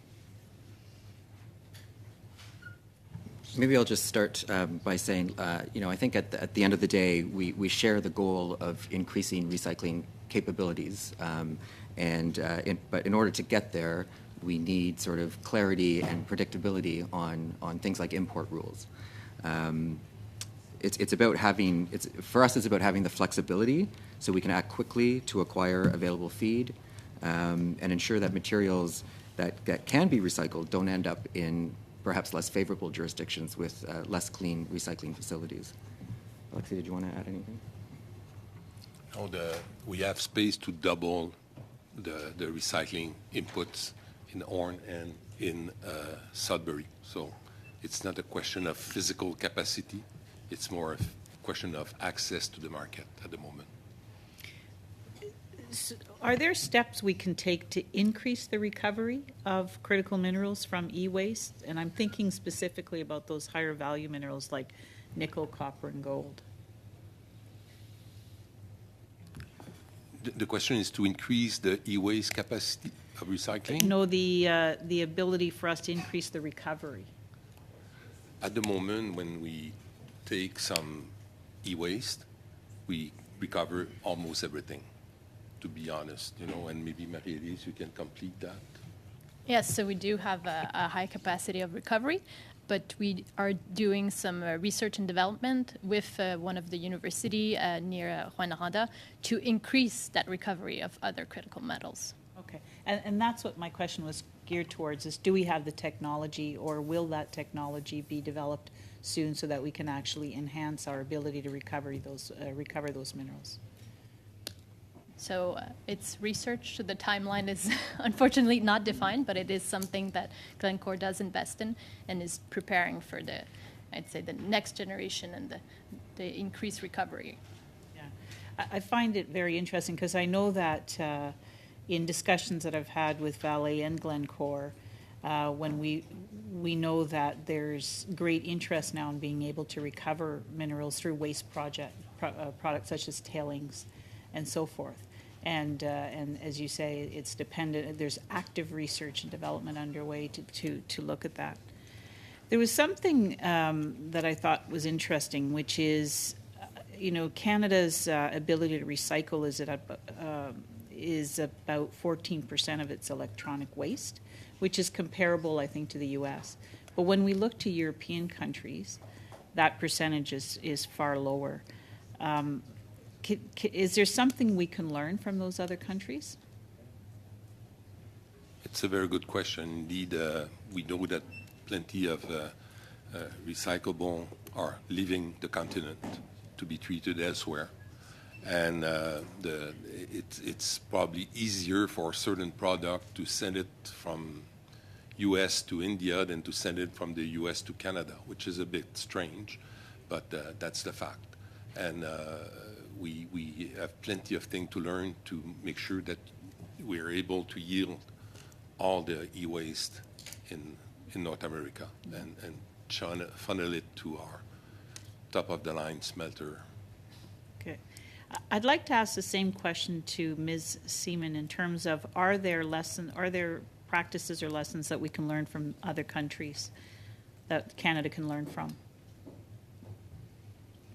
Maybe I'll just start by saying, I think at the end of the day, we share the goal of increasing recycling capabilities. But in order to get there, we need sort of clarity and predictability on things like import rules. It's about having, for us, it's about having the flexibility so we can act quickly to acquire available feed and ensure that materials that can be recycled don't end up in perhaps less favorable jurisdictions with less clean recycling facilities. Alexei, did you want to add anything? We have space to double the recycling inputs in Orne and in Sudbury. So it's not a question of physical capacity. It's more a question of access to the market at the moment. Are there steps we can take to increase the recovery of critical minerals from e-waste? And I'm thinking specifically about those higher value minerals like nickel, copper, and gold. The question is to increase the e-waste capacity of recycling? No, the ability for us to increase the recovery. At the moment, when we take some e-waste, we recover almost everything, to be honest, and maybe Marie-Élise, you can complete that. Yes, so we do have a high capacity of recovery, but we are doing some research and development with one of the university near Rouyn-Noranda to increase that recovery of other critical metals. Okay, and that's what my question was geared towards, is do we have the technology, or will that technology be developed soon so that we can actually enhance our ability to recover those minerals? So it's research. So the timeline is unfortunately not defined, but it is something that Glencore does invest in and is preparing for I'd say the next generation and the increased recovery. Yeah, I find it very interesting because I know that in discussions that I've had with Vale and Glencore, when we know that there's great interest now in being able to recover minerals through waste products such as tailings and so forth. And as you say, it's dependent. There's active research and development underway to look at that. There was something that I thought was interesting, which is, Canada's ability to recycle is about 14% of its electronic waste, which is comparable, I think, to the U.S. But when we look to European countries, that percentage is far lower. Is there something we can learn from those other countries? It's a very good question. Indeed, we know that plenty of recyclable are leaving the continent to be treated elsewhere. And it's probably easier for a certain product to send it from U.S. to India than to send it from the U.S. to Canada, which is a bit strange, but that's the fact. And we have plenty of things to learn to make sure that we're able to yield all the e-waste in North America and funnel it to our top-of-the-line smelter. Okay. I'd like to ask the same question to Ms. Seaman in terms of are there practices or lessons that we can learn from other countries that Canada can learn from?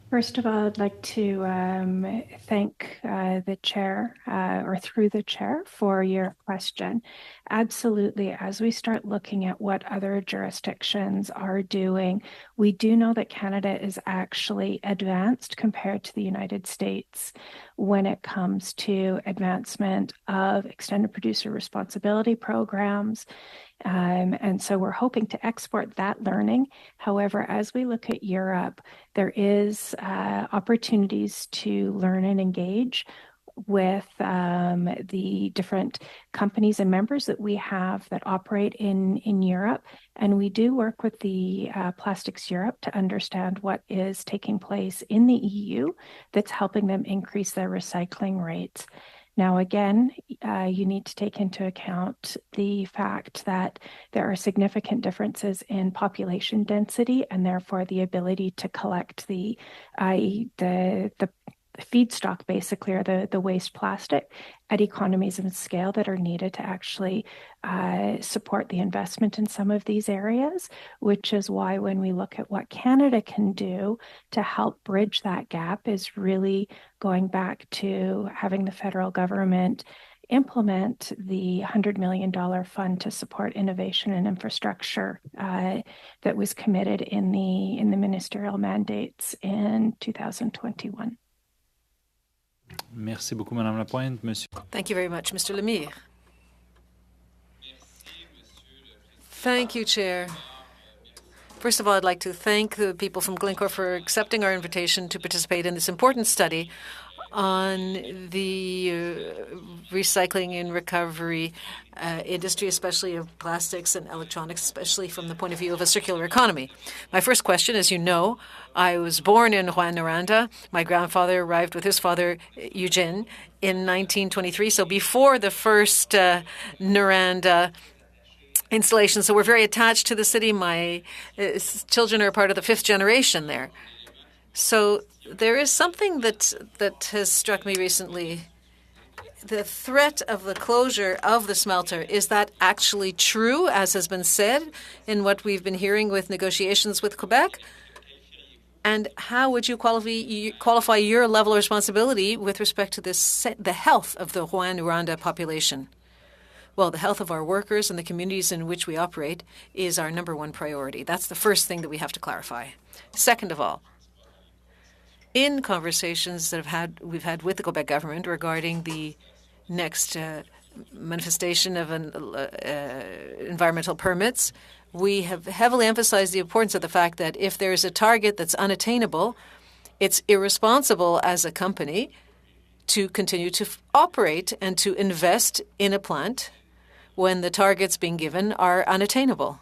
First of all, I'd like to thank the chair, or through the chair, for your question. Absolutely, as we start looking at what other jurisdictions are doing, we do know that Canada is actually advanced compared to the United States when it comes to advancement of extended producer responsibility programs. And so we're hoping to export that learning. However, as we look at Europe, there is opportunities to learn and engage with the different companies and members that we have that operate in Europe. And we do work with the Plastics Europe to understand what is taking place in the EU that's helping them increase their recycling rates. Now, again, you need to take into account the fact that there are significant differences in population density and therefore the ability to collect the feedstock, basically, or the waste plastic at economies of scale that are needed to actually support the investment in some of these areas, which is why when we look at what Canada can do to help bridge that gap is really going back to having the federal government implement the $100 million fund to support innovation and infrastructure that was committed in the ministerial mandates in 2021. Merci beaucoup, Madame Lapointe. Monsieur. Thank you very much, Mr. Lemire. Thank you, Chair. First of all, I'd like to thank the people from Glencore for accepting our invitation to participate in this important study on the recycling and recovery industry, especially of plastics and electronics, especially from the point of view of a circular economy. My first question, as you know, I was born in Rouyn-Noranda. My grandfather arrived with his father, Eugene, in 1923, so before the first Noranda installation. So we're very attached to the city. My children are part of the fifth generation there. So there is something that has struck me recently. The threat of the closure of the smelter, is that actually true, as has been said in what we've been hearing with negotiations with Quebec? And how would you qualify your level of responsibility with respect to the health of the Rouyn-Noranda population? Well, the health of our workers and the communities in which we operate is our number one priority. That's the first thing that we have to clarify. Second of all, in conversations that we've had with the Quebec government regarding the next manifestation of environmental permits, we have heavily emphasized the importance of the fact that if there is a target that's unattainable, it's irresponsible as a company to continue to operate and to invest in a plant when the targets being given are unattainable.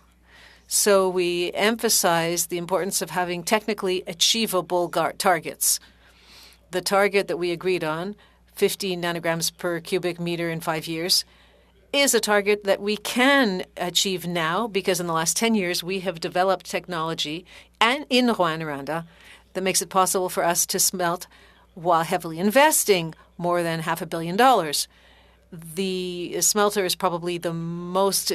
So we emphasize the importance of having technically achievable targets. The target that we agreed on, 15 nanograms per cubic meter in 5 years, is a target that we can achieve now because in the last 10 years we have developed technology and in Rouyn-Noranda that makes it possible for us to smelt while heavily investing more than $500 million. The smelter is probably the most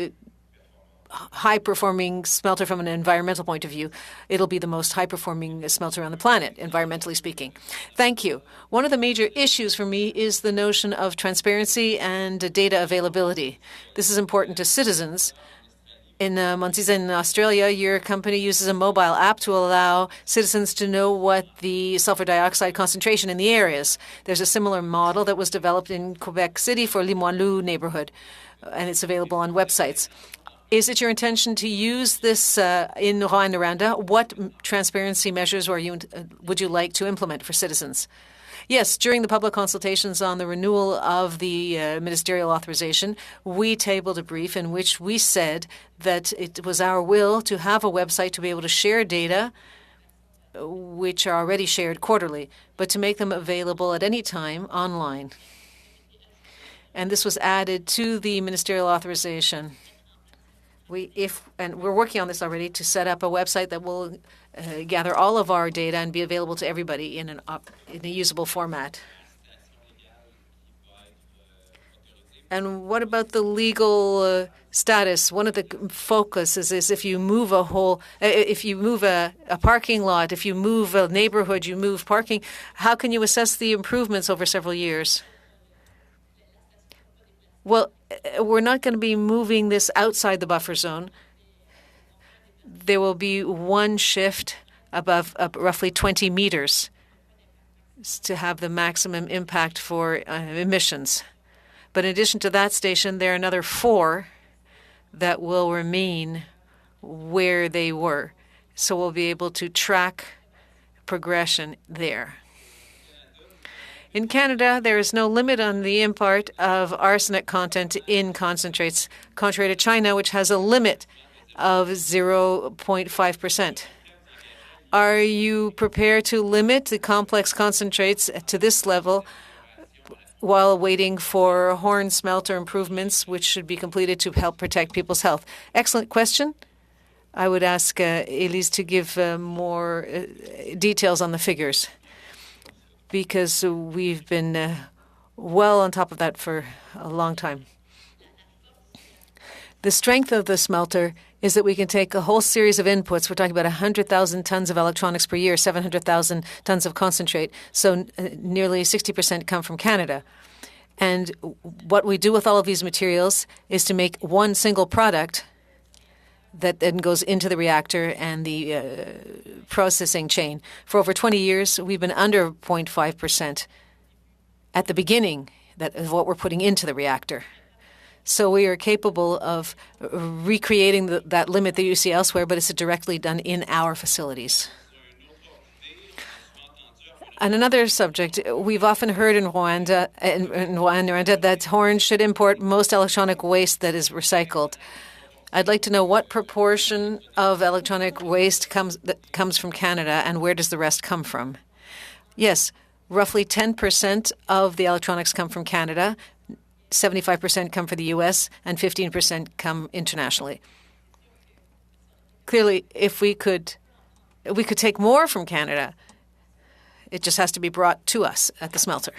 high-performing smelter from an environmental point of view. It'll be the most high-performing smelter on the planet, environmentally speaking. Thank you. One of the major issues for me is the notion of transparency and data availability. This is important to citizens. In Montesa in Australia, your company uses a mobile app to allow citizens to know what the sulfur dioxide concentration in the air is. There's a similar model that was developed in Quebec City for Limoilou neighborhood, and it's available on websites. Is it your intention to use this in Rouyn-Noranda? What transparency measures would you like to implement for citizens? Yes, during the public consultations on the renewal of the ministerial authorization, we tabled a brief in which we said that it was our will to have a website to be able to share data which are already shared quarterly, but to make them available at any time online. And this was added to the ministerial authorization. We're working on this already to set up a website that will gather all of our data and be available to everybody in a usable format. And what about the legal status? One of the focuses is if you move a parking lot, if you move a neighborhood, you move parking, how can you assess the improvements over several years? Well, we're not going to be moving this outside the buffer zone. There will be one shift above roughly 20 meters to have the maximum impact for emissions. But in addition to that station, there are another 4 that will remain where they were. So we'll be able to track progression there. In Canada, there is no limit on the import of arsenic content in concentrates, contrary to China, which has a limit of 0.5%. Are you prepared to limit the complex concentrates to this level while waiting for Horn smelter improvements, which should be completed to help protect people's health? Excellent question. I would ask Elise to give more details on the figures, because we've been well on top of that for a long time. The strength of the smelter is that we can take a whole series of inputs. We're talking about 100,000 tons of electronics per year, 700,000 tons of concentrate, so nearly 60% come from Canada. And what we do with all of these materials is to make one single product that then goes into the reactor and the processing chain. For over 20 years, we've been under 0.5% at the beginning of what we're putting into the reactor. So we are capable of recreating that limit that you see elsewhere, but it's directly done in our facilities. On another subject, we've often heard in Rwanda, that Horn should import most electronic waste that is recycled. I'd like to know what proportion of electronic waste comes from Canada, and where does the rest come from? Yes, roughly 10% of the electronics come from Canada, 75% come from the U.S., and 15% come internationally. Clearly, if we could take more from Canada. It just has to be brought to us at the smelter.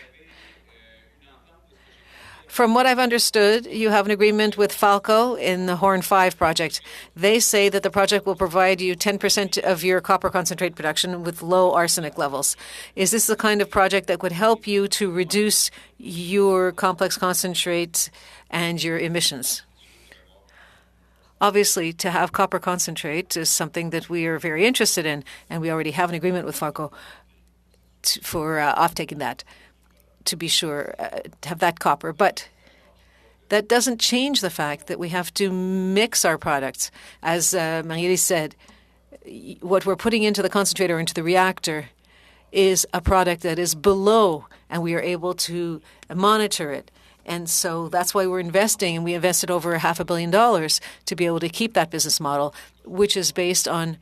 From what I've understood, you have an agreement with Falco in the Horn 5 project. They say that the project will provide you 10% of your copper concentrate production with low arsenic levels. Is this the kind of project that would help you to reduce your complex concentrate and your emissions? Obviously, to have copper concentrate is something that we are very interested in, and we already have an agreement with Falco for off-taking that, to be sure, to have that copper. But that doesn't change the fact that we have to mix our products. As Marie-Elise said, what we're putting into the concentrator, into the reactor, is a product that is below, and we are able to monitor it. And so that's why we're investing, and we invested over $500 million to be able to keep that business model, which is based on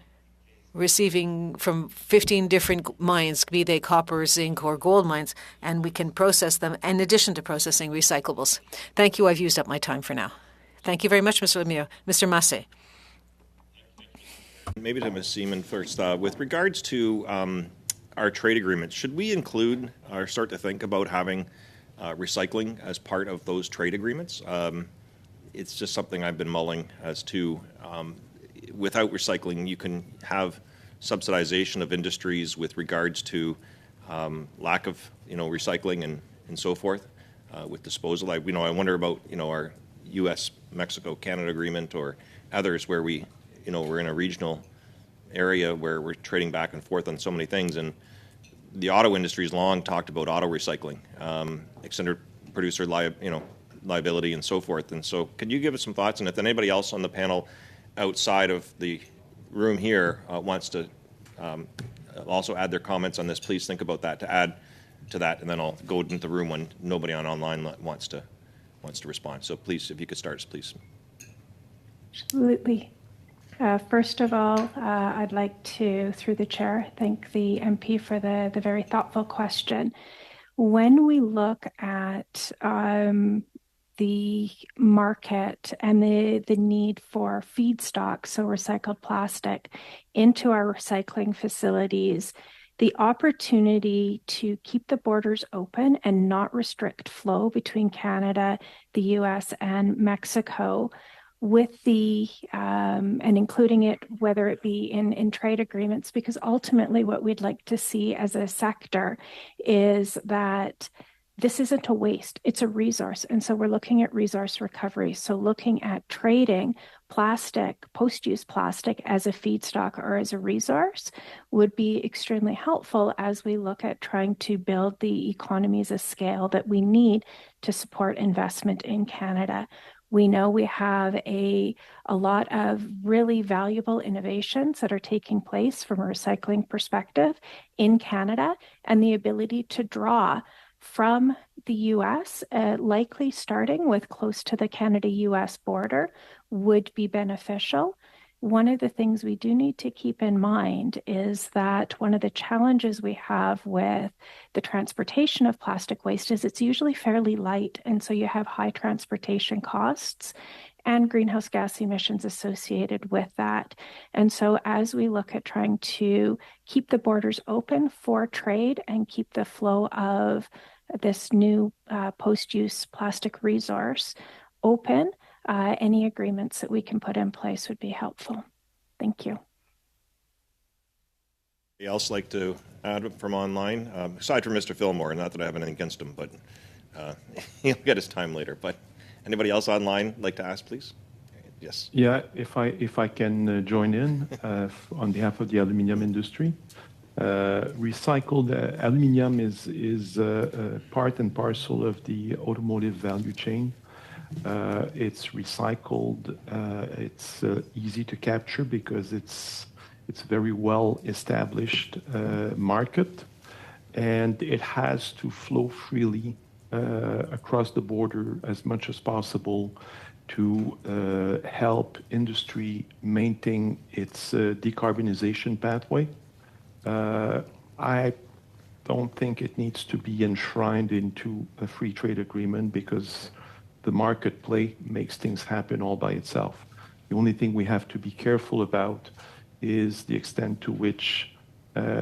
receiving from 15 different mines, be they copper, zinc, or gold mines, and we can process them in addition to processing recyclables. Thank you. I've used up my time for now. Thank you very much, Mr. Lemieux. Mr. Massé. Maybe to Ms. Seaman first. With regards to our trade agreements, should we include or start to think about having recycling as part of those trade agreements? It's just something I've been mulling as to. Without recycling, you can have subsidization of industries with regards to lack of, recycling and so forth with disposal. I wonder about, our U.S., Mexico, Canada agreement or others where we're in a regional area where we're trading back and forth on so many things. And the auto industry has long talked about auto recycling, extended producer liability and so forth. And so could you give us some thoughts? And if anybody else on the panel outside of the room here wants to also add their comments on this, please think about that to add to that, and then I'll go into the room when nobody on online wants to respond. So please, if you could start, please. Absolutely. First of all, I'd like to, through the chair, thank the MP for the very thoughtful question. When we look at the market and the need for feedstock, so recycled plastic, into our recycling facilities, the opportunity to keep the borders open and not restrict flow between Canada, the US, and Mexico, with the and including it, whether it be in trade agreements, because ultimately what we'd like to see as a sector is that this isn't a waste, it's a resource. And so we're looking at resource recovery. So looking at trading plastic, post-use plastic as a feedstock or as a resource would be extremely helpful as we look at trying to build the economies of scale that we need to support investment in Canada. We know we have a lot of really valuable innovations that are taking place from a recycling perspective in Canada, and the ability to draw from the US, likely starting with close to the Canada-US border, would be beneficial. One of the things we do need to keep in mind is that one of the challenges we have with the transportation of plastic waste is it's usually fairly light, and so you have high transportation costs and greenhouse gas emissions associated with that. And so as we look at trying to keep the borders open for trade and keep the flow of this new post-use plastic resource open, any agreements that we can put in place would be helpful. Thank you. Anybody else like to add from online? Aside from Mr. Fillmore, not that I have anything against him, but he'll get his time later. But anybody else online like to ask, please? Yes. Yeah, if I can join in on behalf of the aluminium industry. Recycled aluminium is part and parcel of the automotive value chain. It's recycled. It's easy to capture because it's a very well established market, and it has to flow freely across the border as much as possible to help industry maintain its decarbonization pathway. I don't think it needs to be enshrined into a free trade agreement because the marketplace makes things happen all by itself. The only thing we have to be careful about is the extent to which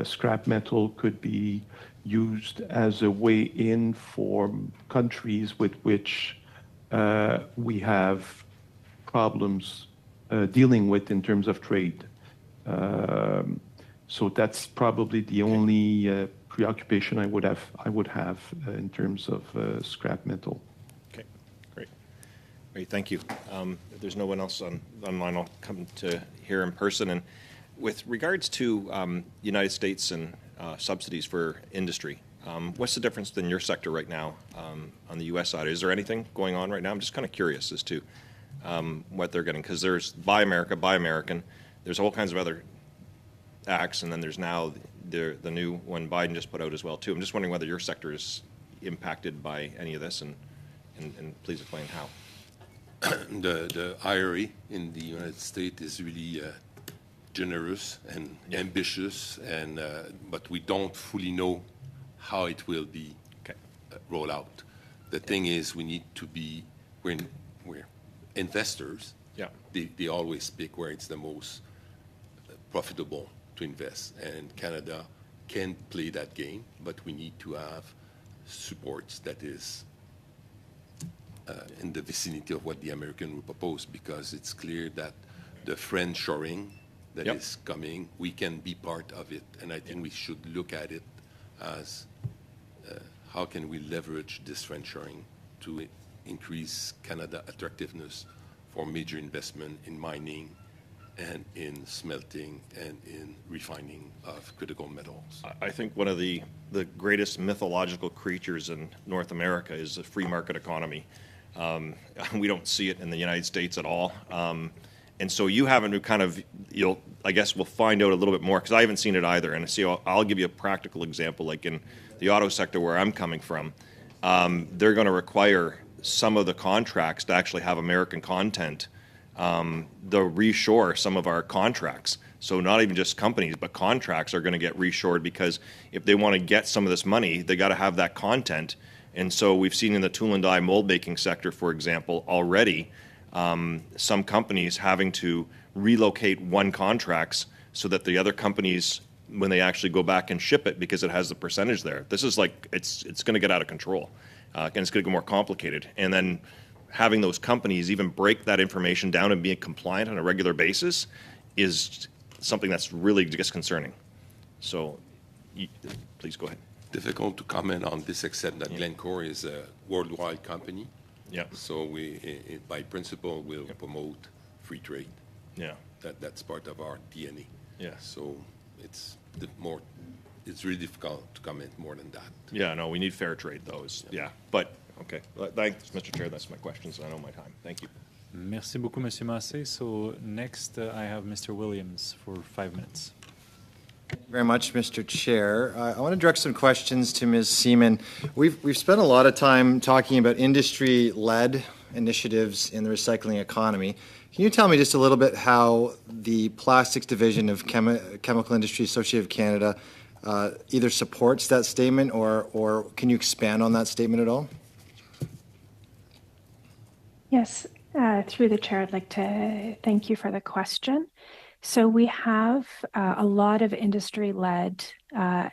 scrap metal could be used as a way in for countries with which we have problems dealing with in terms of trade. So that's probably the only preoccupation I would have in terms of scrap metal. Okay, great. Great, thank you. If there's no one else online, I'll come to here in person. And with regards to United States and subsidies for industry, what's the difference in your sector right now on the U.S. side? Is there anything going on right now? I'm just kind of curious as to what they're getting, because there's Buy America, Buy American. There's all kinds of other acts, and then there's now the new one Biden just put out as well too. I'm just wondering whether your sector is impacted by any of this, and please explain how. The IRA in the United States is really generous and ambitious, and but we don't fully know how it will be rolled out. The thing is, we need to be we're investors. Yeah, they always pick where it's the most profitable to invest, and Canada can play that game, but we need to have supports that is in the vicinity of what the American will propose, because it's clear that the friendshoring that is coming, we can be part of it, and I think we should look at it as how can we leverage this friendshoring to increase Canada attractiveness for major investment in mining and in smelting and in refining of critical metals. I think one of the greatest mythological creatures in North America is the free market economy. We don't see it in the United States at all. And so you haven't kind of, I guess we'll find out a little bit more, because I haven't seen it either. And so I'll give you a practical example, like in the auto sector where I'm coming from, they're going to require some of the contracts to actually have American content. They'll reshore some of our contracts. So not even just companies, but contracts are going to get reshored, because if they want to get some of this money, they got to have that content. And so we've seen in the tool and die mold making sector, for example, already some companies having to relocate one contracts so that the other companies, when they actually go back and ship it, because it has the percentage there, this is like, it's going to get out of control, and it's going to get more complicated. And then having those companies even break that information down and being compliant on a regular basis is something that's really disconcerting. So please go ahead. Difficult to comment on this, except that Glencore is a worldwide company. Yeah. So we, by principle, will promote free trade. Yeah. That's part of our DNA. Yeah. So it's really difficult to comment more than that. Yeah, no, we need fair trade, though. Yeah. But, okay. Thanks, Mr. Chair. That's my questions. I know my time. Thank you. Merci beaucoup, Monsieur Massé. So next, I have Mr. Williams for 5 minutes. Thank you very much, Mr. Chair. I want to direct some questions to Ms. Seaman. We've spent a lot of time talking about industry-led initiatives in the recycling economy. Can you tell me just a little bit how the plastics division of Chemical Industry Associated of Canada either supports that statement, or can you expand on that statement at all? Yes, through the chair, I'd like to thank you for the question. So we have a lot of industry-led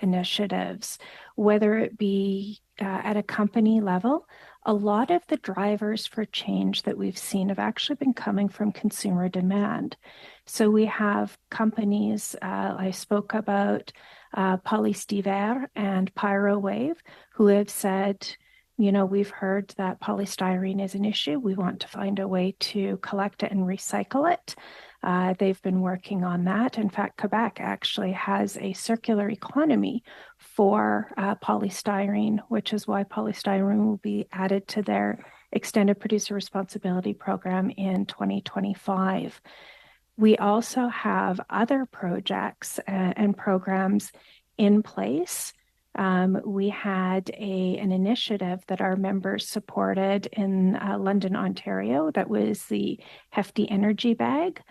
initiatives, whether it be at a company level. A lot of the drivers for change that we've seen have actually been coming from consumer demand. So we have companies, I spoke about Polystyrene and Pyrowave, who have said, we've heard that polystyrene is an issue. We want to find a way to collect it and recycle it. They've been working on that. In fact, Quebec actually has a circular economy for polystyrene, which is why polystyrene will be added to their extended producer responsibility program in 2025. We also have other projects and programs in place We had an initiative that our members supported in London, Ontario, that was the Hefty Energy Bag.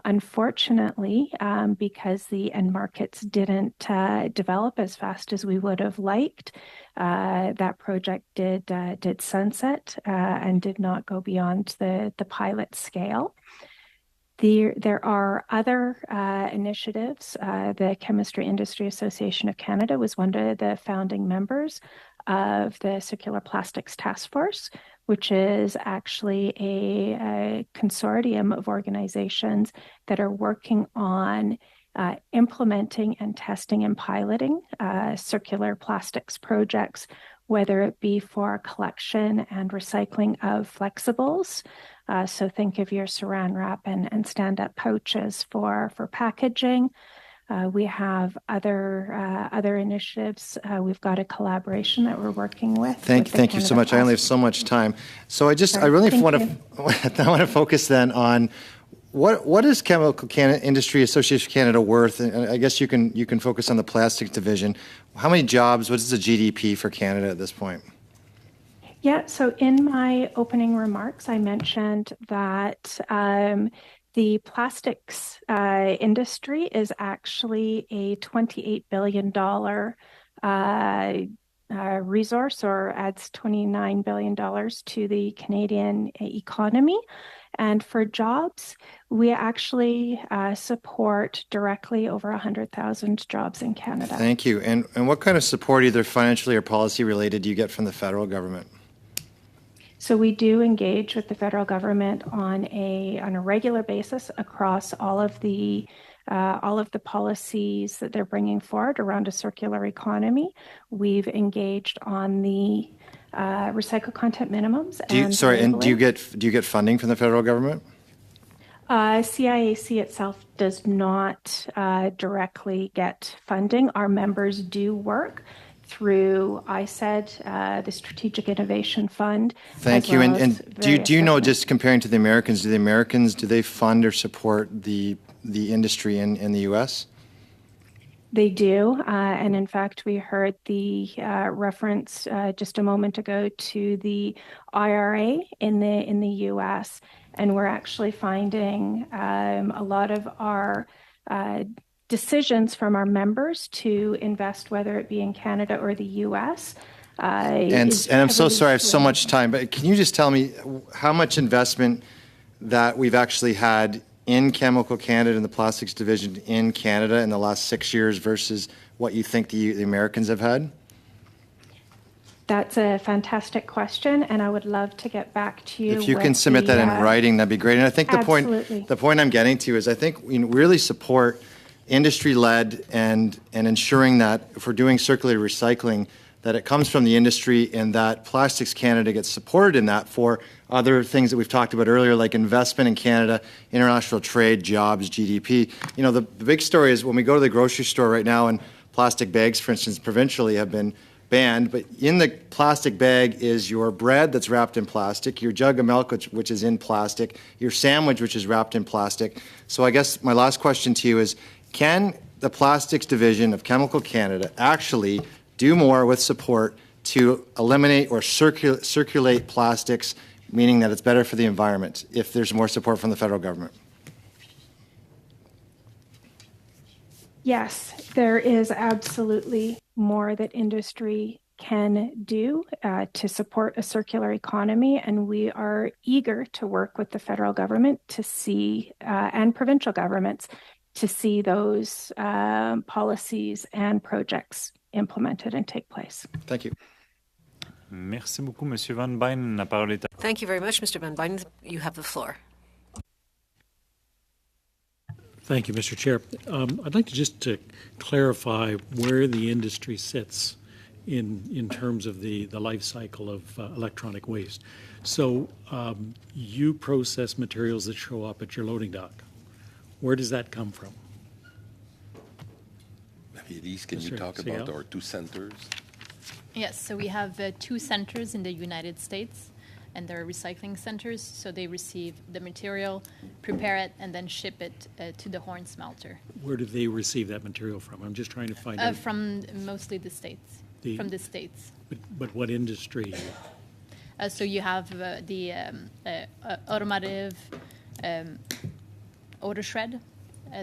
Unfortunately, because the end markets didn't develop as fast as we would have liked, that project did sunset and did not go beyond the pilot scale. There are other initiatives. The Chemistry Industry Association of Canada was one of the founding members of the Circular Plastics Task Force, which is actually a consortium of organizations that are working on implementing and testing and piloting circular plastics projects, whether it be for collection and recycling of flexibles. So think of your saran wrap and stand-up pouches for packaging. We have other initiatives. We've got a collaboration that we're working with. Thank you so much. I only have so much time, so I really want to focus then on what is Chemical Industry Association of Canada worth? And I guess you can focus on the plastics division. How many jobs? What is the GDP for Canada at this point? Yeah, so in my opening remarks, I mentioned that the plastics industry is actually a $28 billion resource, or adds $29 billion to the Canadian economy. And for jobs, we actually support directly over 100,000 jobs in Canada. Thank you. And what kind of support, either financially or policy related, do you get from the federal government? So we do engage with the federal government on a regular basis across all of the policies that they're bringing forward around a circular economy. We've engaged on the recycled content minimums. Do you get funding from the federal government? CIAC itself does not directly get funding. Our members do work through ISED, the Strategic Innovation Fund. Thank you. And do you know, just comparing to the Americans, do they fund or support the industry in the U.S.? They do. And in fact, we heard the reference just a moment ago to the IRA in the U.S. And we're actually finding a lot of our decisions from our members to invest, whether it be in Canada or the U.S. And I'm so sorry, I have so much time, but can you just tell me how much investment that we've actually had in Chemical Canada and the plastics division in Canada in the last 6 years versus what you think the Americans have had? That's a fantastic question, and I would love to get back to you. If you can submit that in writing, that'd be great. And I think the point I'm getting to is I think we really support industry-led and ensuring that if we're doing circular recycling, that it comes from the industry and that Plastics Canada gets supported in that for other things that we've talked about earlier, like investment in Canada, international trade, jobs, GDP. You know, the big story is when we go to the grocery store right now, and plastic bags, for instance, provincially have been banned, but in the plastic bag is your bread that's wrapped in plastic, your jug of milk, which is in plastic, your sandwich, which is wrapped in plastic. So I guess my last question to you is, can the plastics division of Chemical Canada actually do more with support to eliminate or circulate plastics, meaning that it's better for the environment, if there's more support from the federal government? Yes, there is absolutely more that industry can do to support a circular economy, and we are eager to work with the federal government to see, and provincial governments, to see those policies and projects implemented and take place. Thank you. Merci beaucoup, Monsieur Van Byn. La parole est à... Thank you very much, Mr. Van Byn. You have the floor. Thank you, Mr. Chair. I'd like to just clarify where the industry sits in terms of the life cycle of electronic waste. So you process materials that show up at your loading dock. Where does that come from? Elise, can you talk about our two centers? Yes, so we have 2 centers in the United States. and there are recycling centers, so they receive the material, prepare it, and then ship it to the horn smelter. Where do they receive that material from? I'm just trying to find out. From mostly the States. From the States. But what industry? So you have the automotive auto shred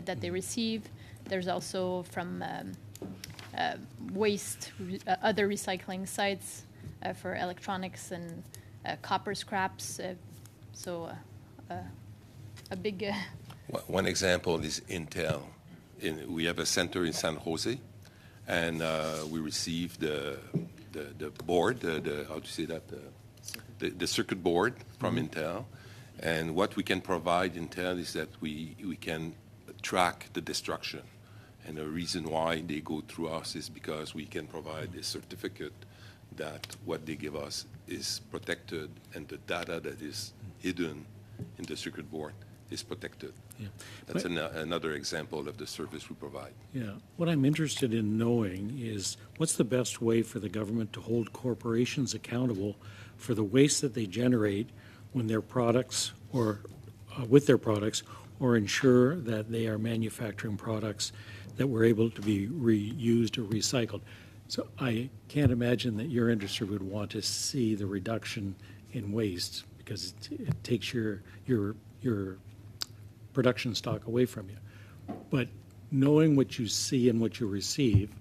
that they receive. There's also from waste, other recycling sites for electronics and copper scraps. So a big... One example is Intel. We have a center in San Jose, and we received the board, how to say that, the circuit board from Intel. And what we can provide Intel is that we can track the destruction. And the reason why they go through us is because we can provide a certificate that what they give us is protected and the data that is hidden in the circuit board is protected. Yeah. That's another example of the service we provide. Yeah. What I'm interested in knowing is what's the best way for the government to hold corporations accountable for the waste that they generate when their products or with their products, or ensure that they are manufacturing products that were able to be reused or recycled. So I can't imagine that your industry would want to see the reduction in waste because it takes your production stock away from you. But knowing what you see and what you receive,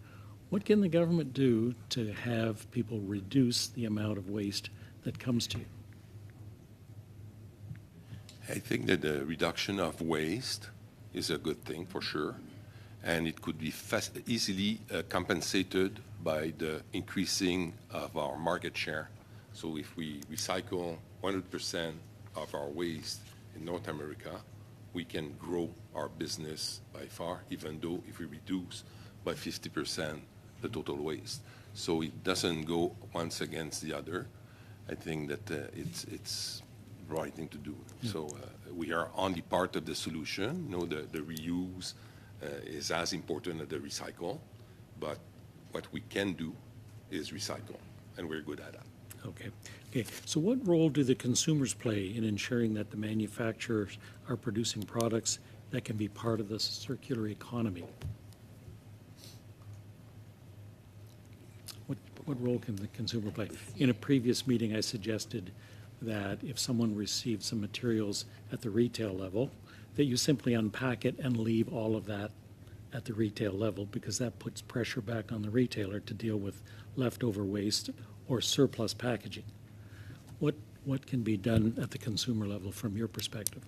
what can the government do to have people reduce the amount of waste that comes to you? I think that the reduction of waste is a good thing for sure, and it could be easily compensated by the increasing of our market share. So if we recycle 100% of our waste in North America, we can grow our business by far, even though if we reduce by 50% the total waste. So it doesn't go once against the other. I think that it's the right thing to do. Yeah. So we are on the part of the solution. The reuse is as important as the recycle, but what we can do is recycle, and we're good at that. Okay. So what role do the consumers play in ensuring that the manufacturers are producing products that can be part of the circular economy? What role can the consumer play? In a previous meeting, I suggested that if someone receives some materials at the retail level, that you simply unpack it and leave all of that at the retail level, because that puts pressure back on the retailer to deal with leftover waste or surplus packaging. What can be done at the consumer level from your perspective?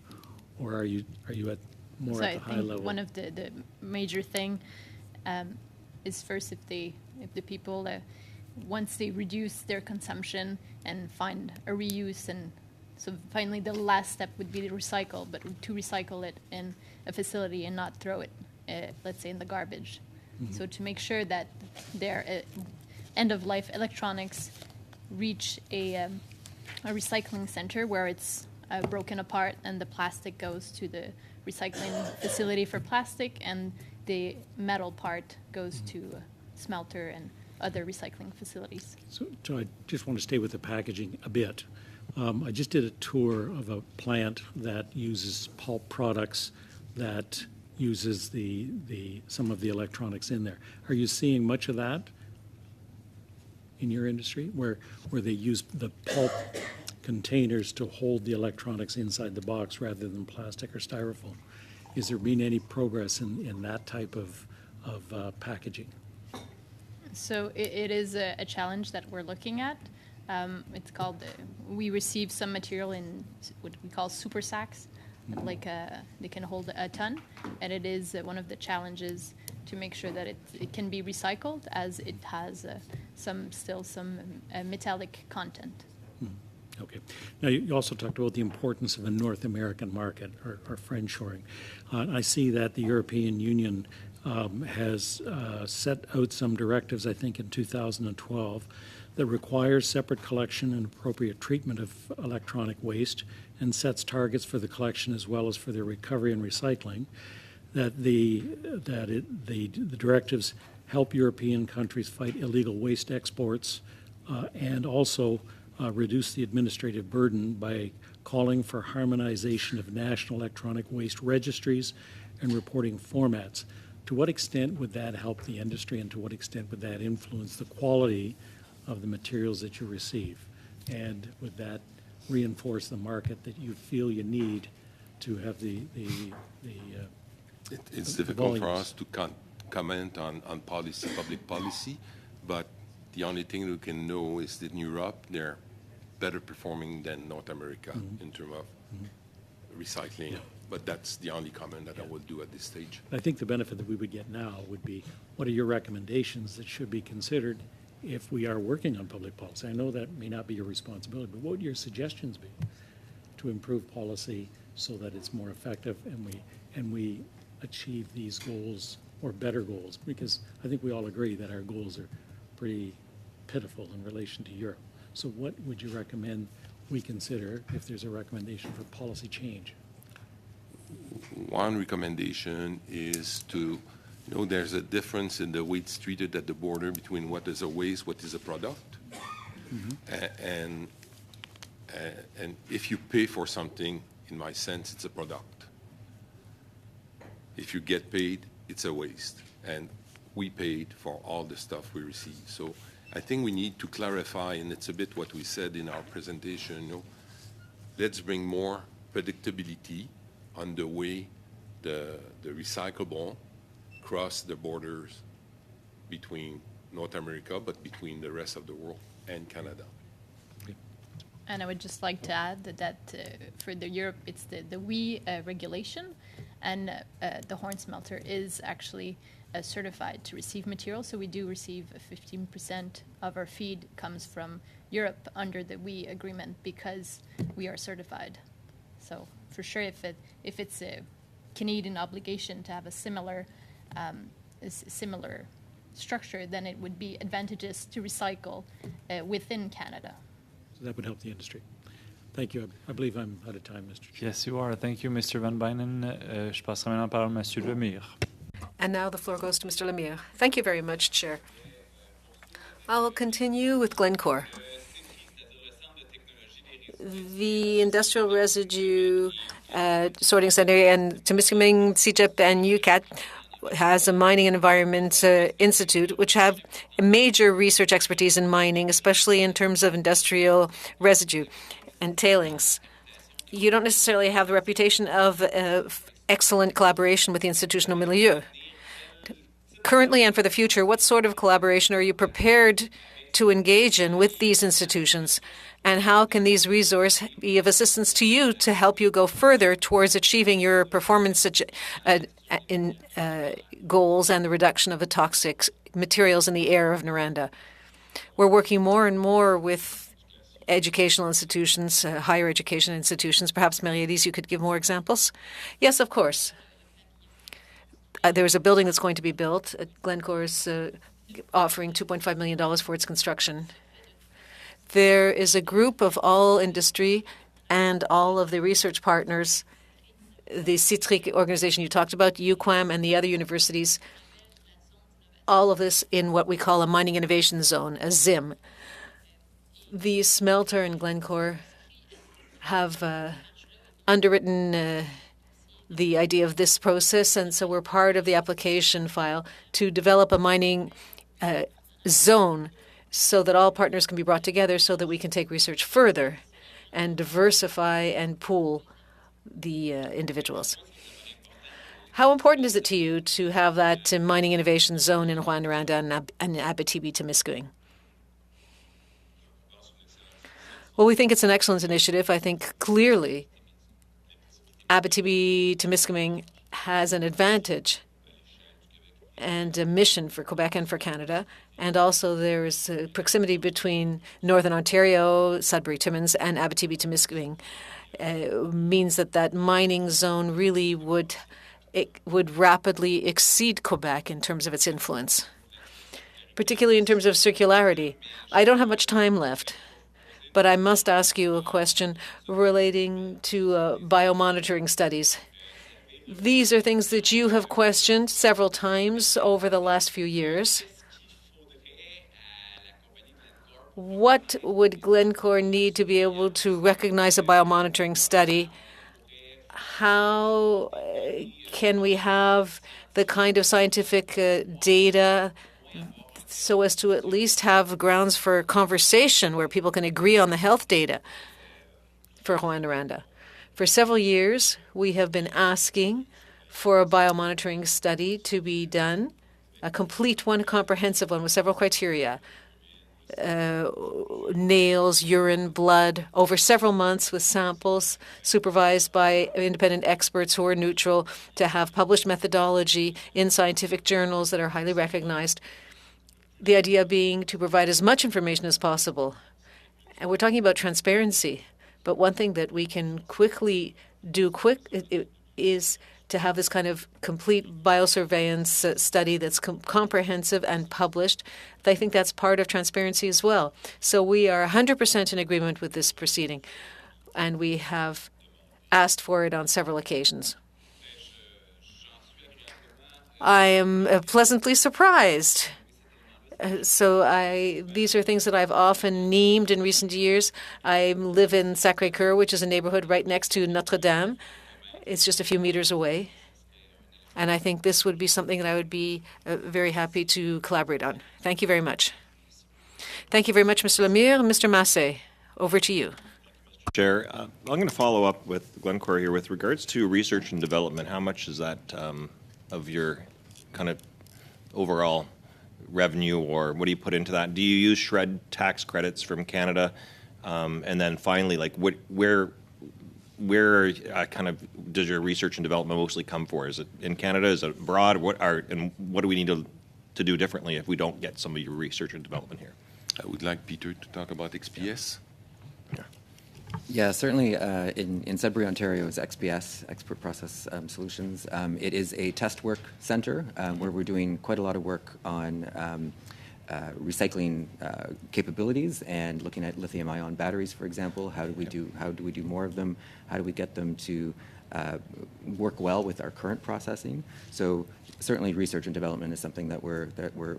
Or are you at more at the high level? One of the major thing is first if the people once they reduce their consumption and find a reuse, and so finally the last step would be to recycle, but to recycle it in a facility and not throw it, let's say, in the garbage. Mm-hmm. So to make sure that their end-of-life electronics reach a recycling center where it's broken apart and the plastic goes to the recycling facility for plastic and the metal part goes to smelter and other recycling facilities. So I just want to stay with the packaging a bit. I just did a tour of a plant that uses pulp products that uses some of the electronics in there. Are you seeing much of that in your industry, where they use the pulp containers to hold the electronics inside the box rather than plastic or styrofoam? Is there been any progress in that type of packaging? So it is a challenge that we're looking at. It's called, we receive some material in what we call super sacks, like they can hold a ton, and it is one of the challenges to make sure that it can be recycled, as it has some metallic content. Okay. Now, you also talked about the importance of a North American market, or friendshoring. I see that the European Union has set out some directives, I think, in 2012, that requires separate collection and appropriate treatment of electronic waste, and sets targets for the collection as well as for their recovery and recycling. That the directives help European countries fight illegal waste exports, and also reduce the administrative burden by calling for harmonization of national electronic waste registries and reporting formats. To what extent would that help the industry, and to what extent would that influence the quality of the materials that you receive? And would that reinforce the market that you feel you need to have It's difficult for us to comment on policy, public policy, but the only thing we can know is that in Europe, they're better performing than North America in terms of recycling. But that's the only comment that I would do at this stage. I think the benefit that we would get now would be, what are your recommendations that should be considered if we are working on public policy? I know that may not be your responsibility, but what would your suggestions be to improve policy so that it's more effective and we achieve these goals or better goals? Because I think we all agree that our goals are pretty pitiful in relation to Europe. So what would you recommend we consider if there's a recommendation for policy change? One recommendation is to know there's a difference in the way it's treated at the border between what is a waste, what is a product. And if you pay for something, in my sense, it's a product. If you get paid, it's a waste. And we paid for all the stuff we receive. So I think we need to clarify, and it's a bit what we said in our presentation, let's bring more predictability on the way the recyclable cross the borders between North America, but between the rest of the world and Canada. And I would just like to add that for the Europe, it's the WE regulation, and the horn smelter is actually certified to receive material. So we do receive 15% of our feed comes from Europe under the WE agreement because we are certified. So for sure, if it's a Canadian obligation to have a similar structure, then it would be advantageous to recycle within Canada. So that would help the industry. Thank you. I believe I'm out of time, Mr. Chair. Yes, you are. Thank you, Mr. Van Bynen. Je passerai maintenant la parole à Monsieur Lemire. And now the floor goes to Mr. Lemire. Thank you very much, Chair. I will continue with Glencore. The industrial residue sorting center and Temiskaming, CEGEP, and UCAT has a Mining and Environment Institute, which have major research expertise in mining, especially in terms of industrial residue and tailings. You don't necessarily have the reputation of excellent collaboration with the institutional milieu. Currently and for the future, what sort of collaboration are you prepared to engage in with these institutions? And how can these resources be of assistance to you to help you go further towards achieving your performance goals and the reduction of the toxic materials in the air of Noranda? We're working more and more with educational institutions, higher education institutions. Perhaps, Marie-Elise, you could give more examples? Yes, of course. There's a building that's going to be built. Glencore is offering $2.5 million for its construction. There is a group of all industry and all of the research partners, the CITRIC organization you talked about, UQAM, and the other universities, all of this in what we call a mining innovation zone, a ZIM. The smelter and Glencore have underwritten the idea of this process, and so we're part of the application file to develop a mining zone so that all partners can be brought together so that we can take research further and diversify and pool the individuals. How important is it to you to have that mining innovation zone in Rouyn-Noranda and Abitibi-Témiscamingue? Well, we think it's an excellent initiative. I think clearly Abitibi-Témiscamingue has an advantage and a mission for Quebec and for Canada. And also there is a proximity between Northern Ontario, Sudbury-Timmins, and Abitibi-Témiscamingue. Means that mining zone really would rapidly exceed Quebec in terms of its influence, particularly in terms of circularity. I don't have much time left, but I must ask you a question relating to biomonitoring studies. These are things that you have questioned several times over the last few years. what would Glencore need to be able to recognize a biomonitoring study? How can we have the kind of scientific data so as to at least have grounds for conversation where people can agree on the health data for Rouyn-Noranda? For several years, we have been asking for a biomonitoring study to be done, a complete one, a comprehensive one with several criteria. Nails, urine, blood, over several months with samples supervised by independent experts who are neutral, to have published methodology in scientific journals that are highly recognized. The idea being to provide as much information as possible. And we're talking about transparency, but one thing that we can quickly do is to have this kind of complete biosurveillance study that's comprehensive and published. I think that's part of transparency as well. So we are 100% in agreement with this proceeding, and we have asked for it on several occasions. I am pleasantly surprised. These are things that I've often named in recent years. I live in Sacré-Cœur, which is a neighborhood right next to Notre Dame. It's just a few meters away. And I think this would be something that I would be very happy to collaborate on. Thank you very much. Thank you very much, Mr. Lemire. Mr. Massé, over to you. Chair, I'm going to follow up with Glencore here with regards to research and development. How much is that of your kind of overall revenue, or what do you put into that? Do you use SHRED tax credits from Canada? And then finally, like where kind of does your research and development mostly come for? Is it in Canada? Is it abroad? What do we need to do differently if we don't get some of your research and development here? I would like Peter to talk about XPS. Yeah, certainly in Sudbury, Ontario is XPS, Expert Process Solutions. It is a test work center where we're doing quite a lot of work on recycling capabilities and looking at lithium-ion batteries, for example. How do we do more of them? How do we get them to work well with our current processing? So certainly research and development is something that we're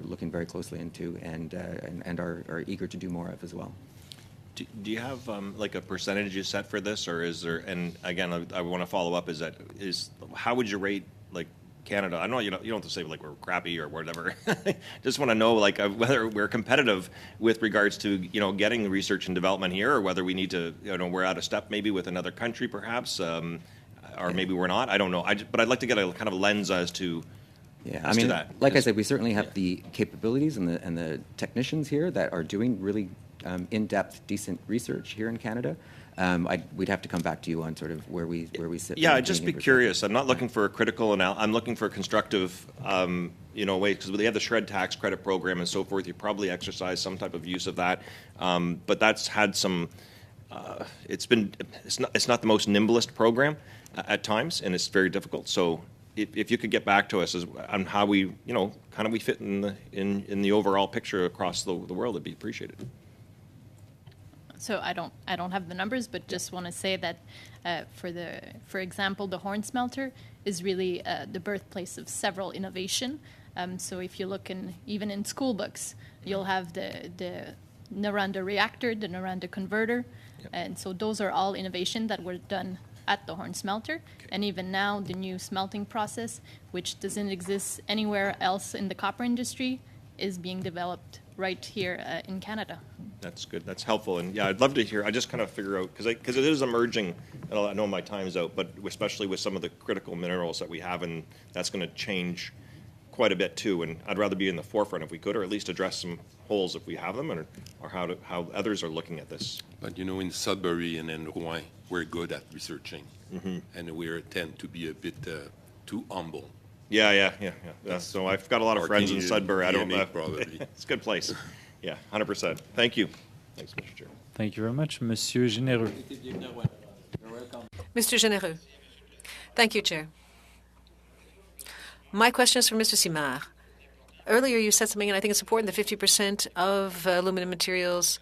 looking very closely into and are eager to do more of as well. Do you have like a percentage you set for this, or is there? And again, I want to follow up. How would you rate like Canada? I know you don't have to say like we're crappy or whatever. Just want to know like whether we're competitive with regards to getting research and development here, or whether we need to we're out of step maybe with another country perhaps, or maybe we're not. I don't know. But I'd like to get a kind of lens as to. Yeah, I mean, like I said, we certainly have the capabilities and the technicians here that are doing really in-depth, decent research here in Canada. We'd have to come back to you on sort of where we sit. Yeah, I'd just be curious. I'm not looking for a critical analysis. I'm looking for a constructive, way, because they have the SHRED tax credit program and so forth. You probably exercise some type of use of that, but that's had some. It's not the most nimblest program at times, and it's very difficult. So if you could get back to us on how we, kind of we fit in the overall picture across the world, it'd be appreciated. So I don't have the numbers, but just want to say that for example, the horn smelter is really the birthplace of several innovation. So if you look even in school books, you'll have the Noranda reactor, the Noranda converter, and so those are all innovation that were done at the horn smelter. Okay. And even now, the new smelting process, which doesn't exist anywhere else in the copper industry, is being developed right here in Canada. That's good. That's helpful. And yeah, I'd love to hear. I just kind of figure out, because it is emerging, and I know my time's out, but especially with some of the critical minerals that we have, and that's going to change quite a bit too. And I'd rather be in the forefront if we could, or at least address some holes if we have them, or how others are looking at this. But in Sudbury and in Rouyn, we're good at researching, and we tend to be a bit too humble. Yeah. So I've got a lot of friends in Sudbury. I don't know. Probably. It's a good place. Yeah, 100%. Thank you. Thanks, Mr. Chair. Thank you very much. Monsieur Généreux. Mr. Généreux. Thank you, Chair. My question is for Mr. Simard. Earlier you said something, and I think it's important, that 50% of aluminum materials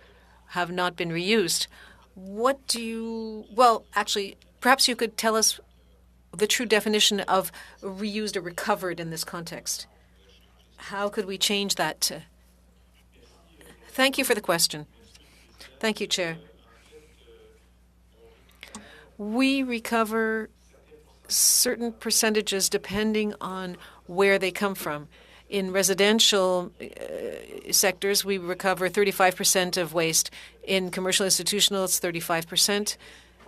have not been reused. Actually, perhaps you could tell us the true definition of reused or recovered in this context. How could we change that? Thank you for the question. Thank you, Chair. We recover certain percentages depending on where they come from. In residential sectors, we recover 35% of waste. In commercial institutional, it's 35%.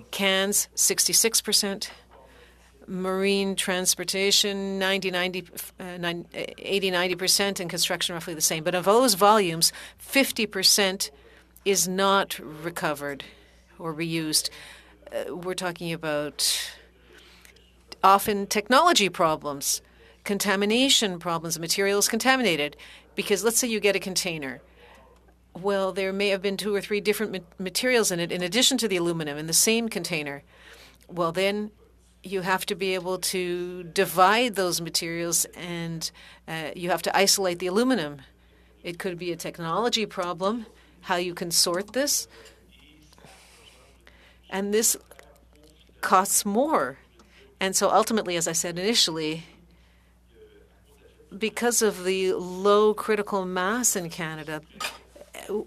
Cans, 66%. Marine transportation, 80-90%, and construction roughly the same. But of those volumes, 50% is not recovered or reused. We're talking about often technology problems, contamination problems, materials contaminated. Because let's say you get a container. Well, there may have been 2 or 3 different materials in it in addition to the aluminum in the same container. Well, then you have to be able to divide those materials and you have to isolate the aluminum. It could be a technology problem, how you can sort this. And this costs more. And so ultimately, as I said initially, because of the low critical mass in Canada,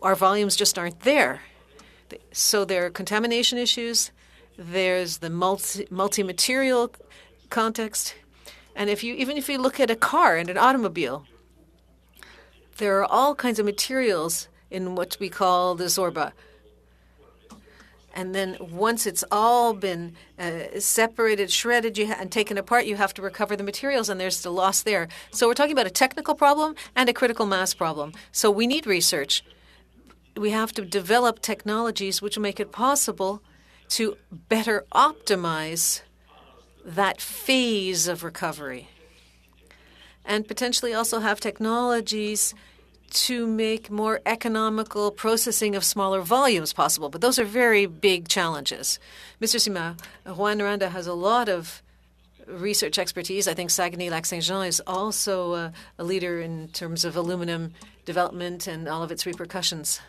our volumes just aren't there. So there are contamination issues. There's the multi-material context. And even if you look at a car and an automobile, there are all kinds of materials in what we call the Zorba. And then once it's all been separated, shredded, and taken apart, you have to recover the materials, and there's the loss there. So we're talking about a technical problem and a critical mass problem. So we need research. We have to develop technologies which will make it possible to better optimize that phase of recovery. And potentially also have technologies to make more economical processing of smaller volumes possible. But those are very big challenges. Mr. Simard, Rwanda has a lot of research expertise. I think Saguenay-Lac-Saint-Jean is also a leader in terms of aluminum development and all of its repercussions.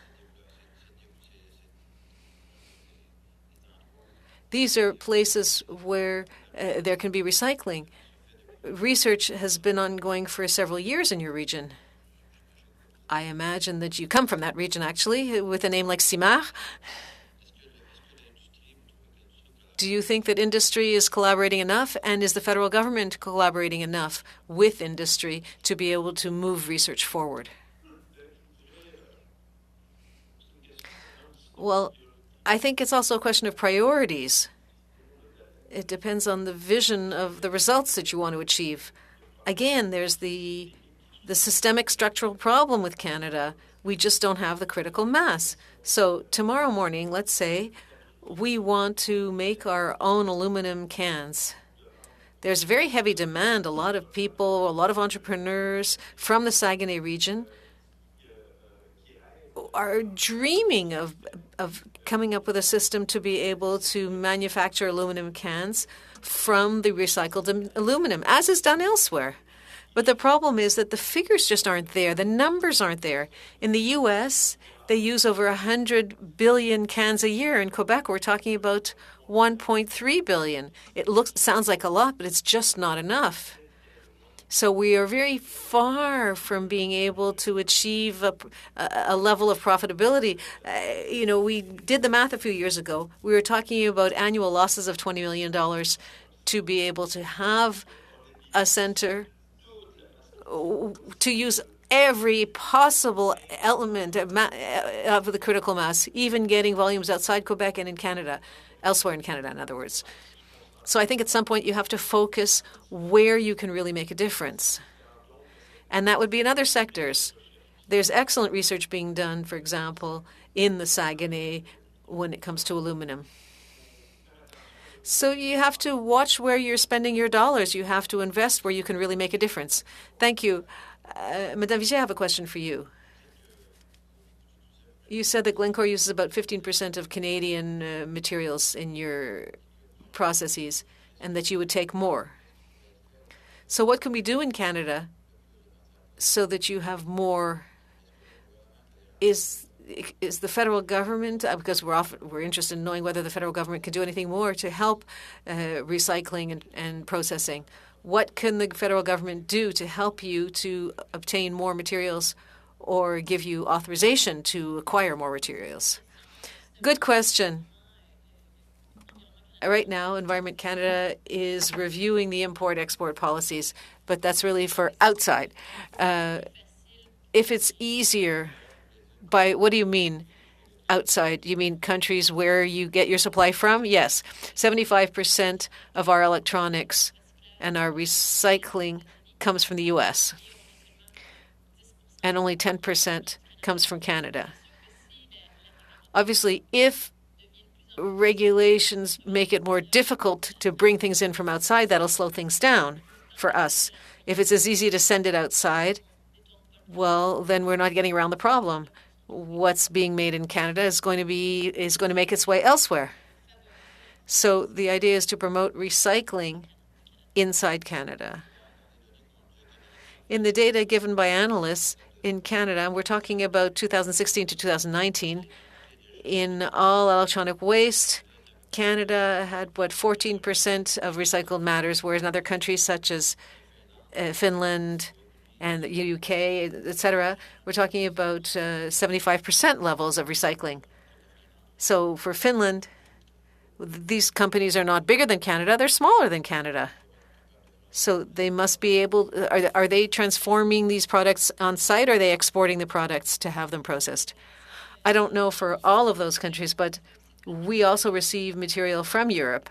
These are places where there can be recycling. Research has been ongoing for several years in your region. I imagine that you come from that region, actually, with a name like Simard. Do you think that industry is collaborating enough? And is the federal government collaborating enough with industry to be able to move research forward? Well, I think it's also a question of priorities. It depends on the vision of the results that you want to achieve. Again, there's the systemic structural problem with Canada. We just don't have the critical mass. So tomorrow morning, let's say, we want to make our own aluminum cans. There's very heavy demand. A lot of people, a lot of entrepreneurs from the Saguenay region are dreaming of coming up with a system to be able to manufacture aluminum cans from the recycled aluminum, as is done elsewhere. But the problem is that the figures just aren't there. The numbers aren't there. In the U.S., they use over 100 billion cans a year. In Quebec, we're talking about 1.3 billion. It sounds like a lot, but it's just not enough. So we are very far from being able to achieve a level of profitability. We did the math a few years ago. We were talking about annual losses of $20 million to be able to have a center to use every possible element of the critical mass, even getting volumes outside Quebec and in Canada, elsewhere in Canada, in other words. So I think at some point you have to focus where you can really make a difference. And that would be in other sectors. There's excellent research being done, for example, in the Saguenay when it comes to aluminum. So you have to watch where you're spending your dollars. You have to invest where you can really make a difference. Thank you. Madame Vigier, I have a question for you. You said that Glencore uses about 15% of Canadian materials in your processes and that you would take more. So what can we do in Canada so that you have more? Is the federal government, because we're interested in knowing whether the federal government can do anything more to help recycling and processing. What can the federal government do to help you to obtain more materials or give you authorization to acquire more materials? Good question. Right now, Environment Canada is reviewing the import-export policies, but that's really for outside. If it's easier, what do you mean outside? You mean countries where you get your supply from? Yes. 75% of our electronics and our recycling comes from the U.S., and only 10% comes from Canada. Obviously, if regulations make it more difficult to bring things in from outside, that'll slow things down for us. If it's as easy to send it outside, well, then we're not getting around the problem. What's being made in Canada is going to make its way elsewhere. So the idea is to promote recycling inside Canada. In the data given by analysts in Canada, we're talking about 2016 to 2019, in all electronic waste, Canada had, 14% of recycled matters, whereas in other countries such as Finland and the UK, etc., we're talking about 75% levels of recycling. So for Finland, these companies are not bigger than Canada, they're smaller than Canada. So they must be able, are they transforming these products on site, or are they exporting the products to have them processed? I don't know for all of those countries, but we also receive material from Europe.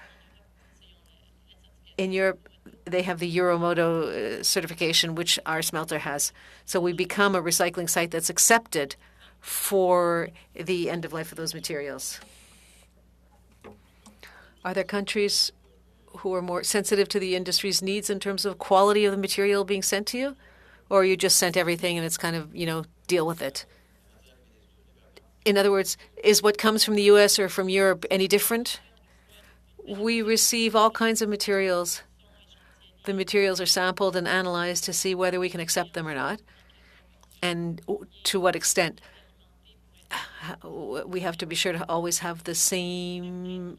In Europe, they have the Euromodo certification, which our smelter has. So we become a recycling site that's accepted for the end of life of those materials. Are there countries who are more sensitive to the industry's needs in terms of quality of the material being sent to you? Or you just sent everything and it's kind of, deal with it? In other words, is what comes from the U.S. or from Europe any different? We receive all kinds of materials. The materials are sampled and analyzed to see whether we can accept them or not, and to what extent. We have to be sure to always have the same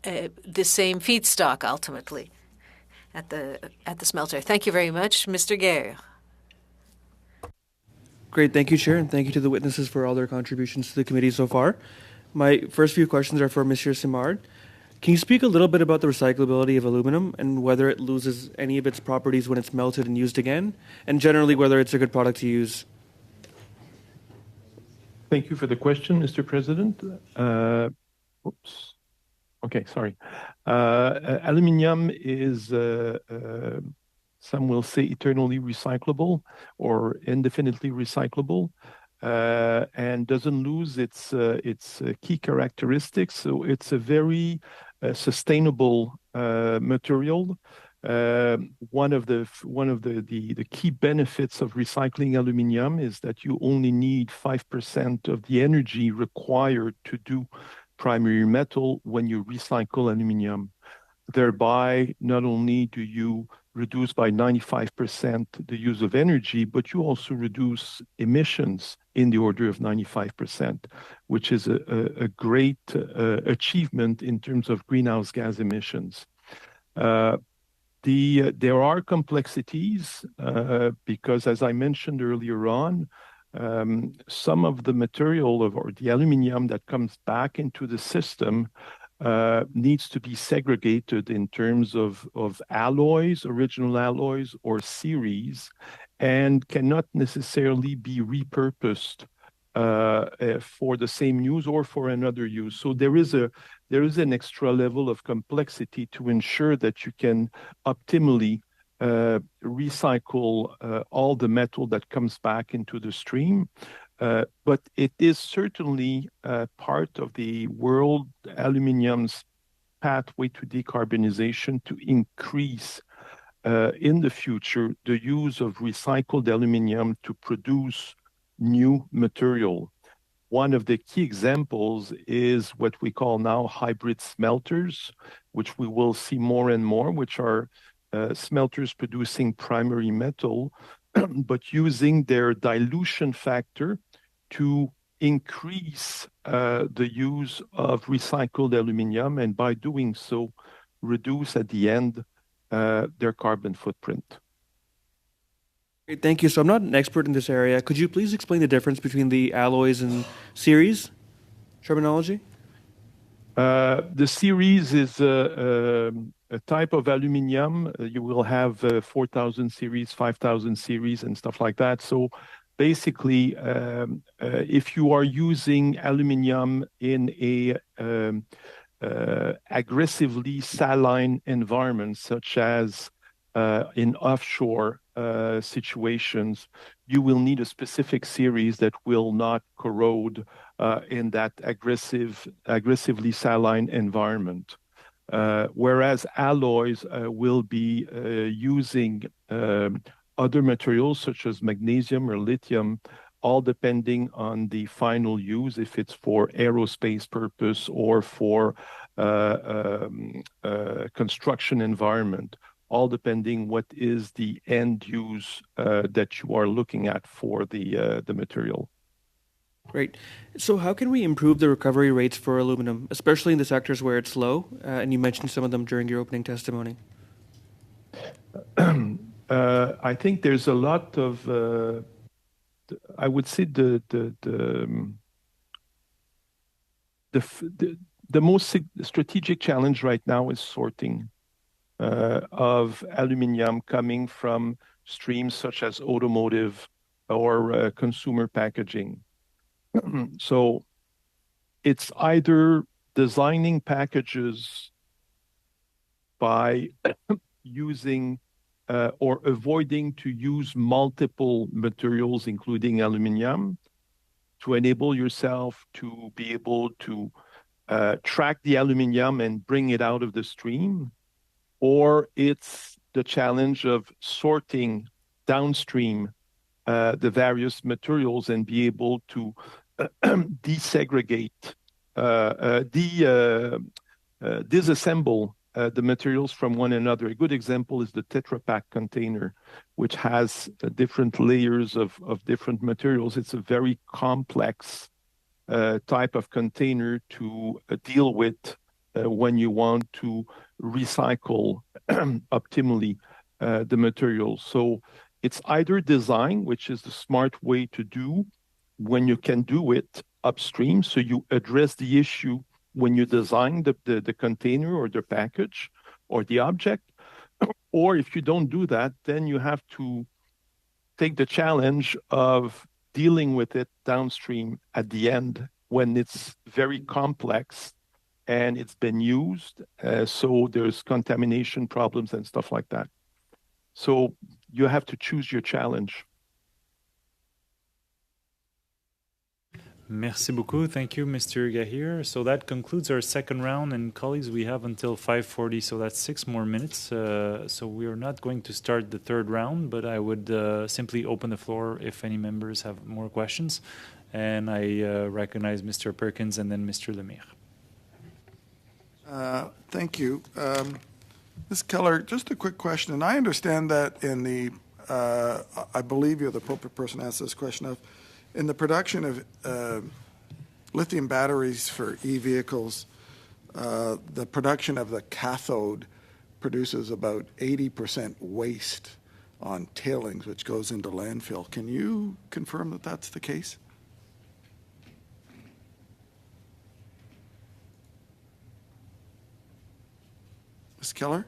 feedstock ultimately at the smelter. Thank you very much, Mr. Guerre. Great, thank you, Chair, and thank you to the witnesses for all their contributions to the committee so far. My first few questions are for Monsieur Simard. Can you speak a little bit about the recyclability of aluminum and whether it loses any of its properties when it's melted and used again, and generally whether it's a good product to use? Thank you for the question, Mr. President. Okay, sorry. Aluminium is, some will say, eternally recyclable or indefinitely recyclable, and doesn't lose its key characteristics. So it's a very sustainable material. One of the key benefits of recycling aluminium is that you only need 5% of the energy required to do primary metal when you recycle aluminium. Thereby, not only do you reduce by 95% the use of energy, but you also reduce emissions in the order of 95%, which is a great achievement in terms of greenhouse gas emissions. There are complexities because, as I mentioned earlier on, some of the material or the aluminium that comes back into the system needs to be segregated in terms of alloys, original alloys, or series, and cannot necessarily be repurposed for the same use or for another use. So there is an extra level of complexity to ensure that you can optimally recycle all the metal that comes back into the stream. But it is certainly part of the world aluminium's pathway to decarbonization to increase in the future the use of recycled aluminium to produce new material. One of the key examples is what we call now hybrid smelters, which we will see more and more, which are smelters producing primary metal, but using their dilution factor to increase the use of recycled aluminium, and by doing so, reduce at the end their carbon footprint. Great, thank you. So I'm not an expert in this area. Could you please explain the difference between the alloys and series? terminology? The series is a type of aluminium. You will have 4,000 series, 5,000 series, and stuff like that. So basically, if you are using aluminium in a aggressively saline environment, such as in offshore situations, you will need a specific series that will not corrode in that aggressively saline environment. Whereas alloys will be using other materials such as magnesium or lithium, all depending on the final use, if it's for aerospace purpose or for construction environment, all depending what is the end use that you are looking at for the material. Great. So how can we improve the recovery rates for aluminum, especially in the sectors where it's low? And you mentioned some of them during your opening testimony. I think there's a lot of, I would say the most strategic challenge right now is sorting of aluminium coming from streams such as automotive or consumer packaging. So it's either designing packages by using or avoiding to use multiple materials, including aluminium, to enable yourself to be able to track the aluminium and bring it out of the stream, or it's the challenge of sorting downstream the various materials and be able to desegregate, disassemble the materials from one another. A good example is the Tetra Pak container, which has different layers of different materials. It's a very complex type of container to deal with when you want to recycle optimally the materials. So it's either design, which is the smart way to do when you can do it upstream. So you address the issue when you design the container or the package or the object. Or if you don't do that, then you have to take the challenge of dealing with it downstream at the end when it's very complex and it's been used. So there's contamination problems and stuff like that. So you have to choose your challenge. Merci beaucoup. Thank you, Mr. Gahir. So that concludes our second round. And colleagues, we have until 5:40, so that's 6 more minutes. So we are not going to start the third round, but I would simply open the floor if any members have more questions. And I recognize Mr. Perkins and then Mr. Lemire. Thank you. Ms. Keller, just a quick question. And I understand that in the, I believe you're the appropriate person to answer this question of, in the production of lithium batteries for e-vehicles, the production of the cathode produces about 80% waste on tailings, which goes into landfill. Can you confirm that that's the case? Ms. Keller?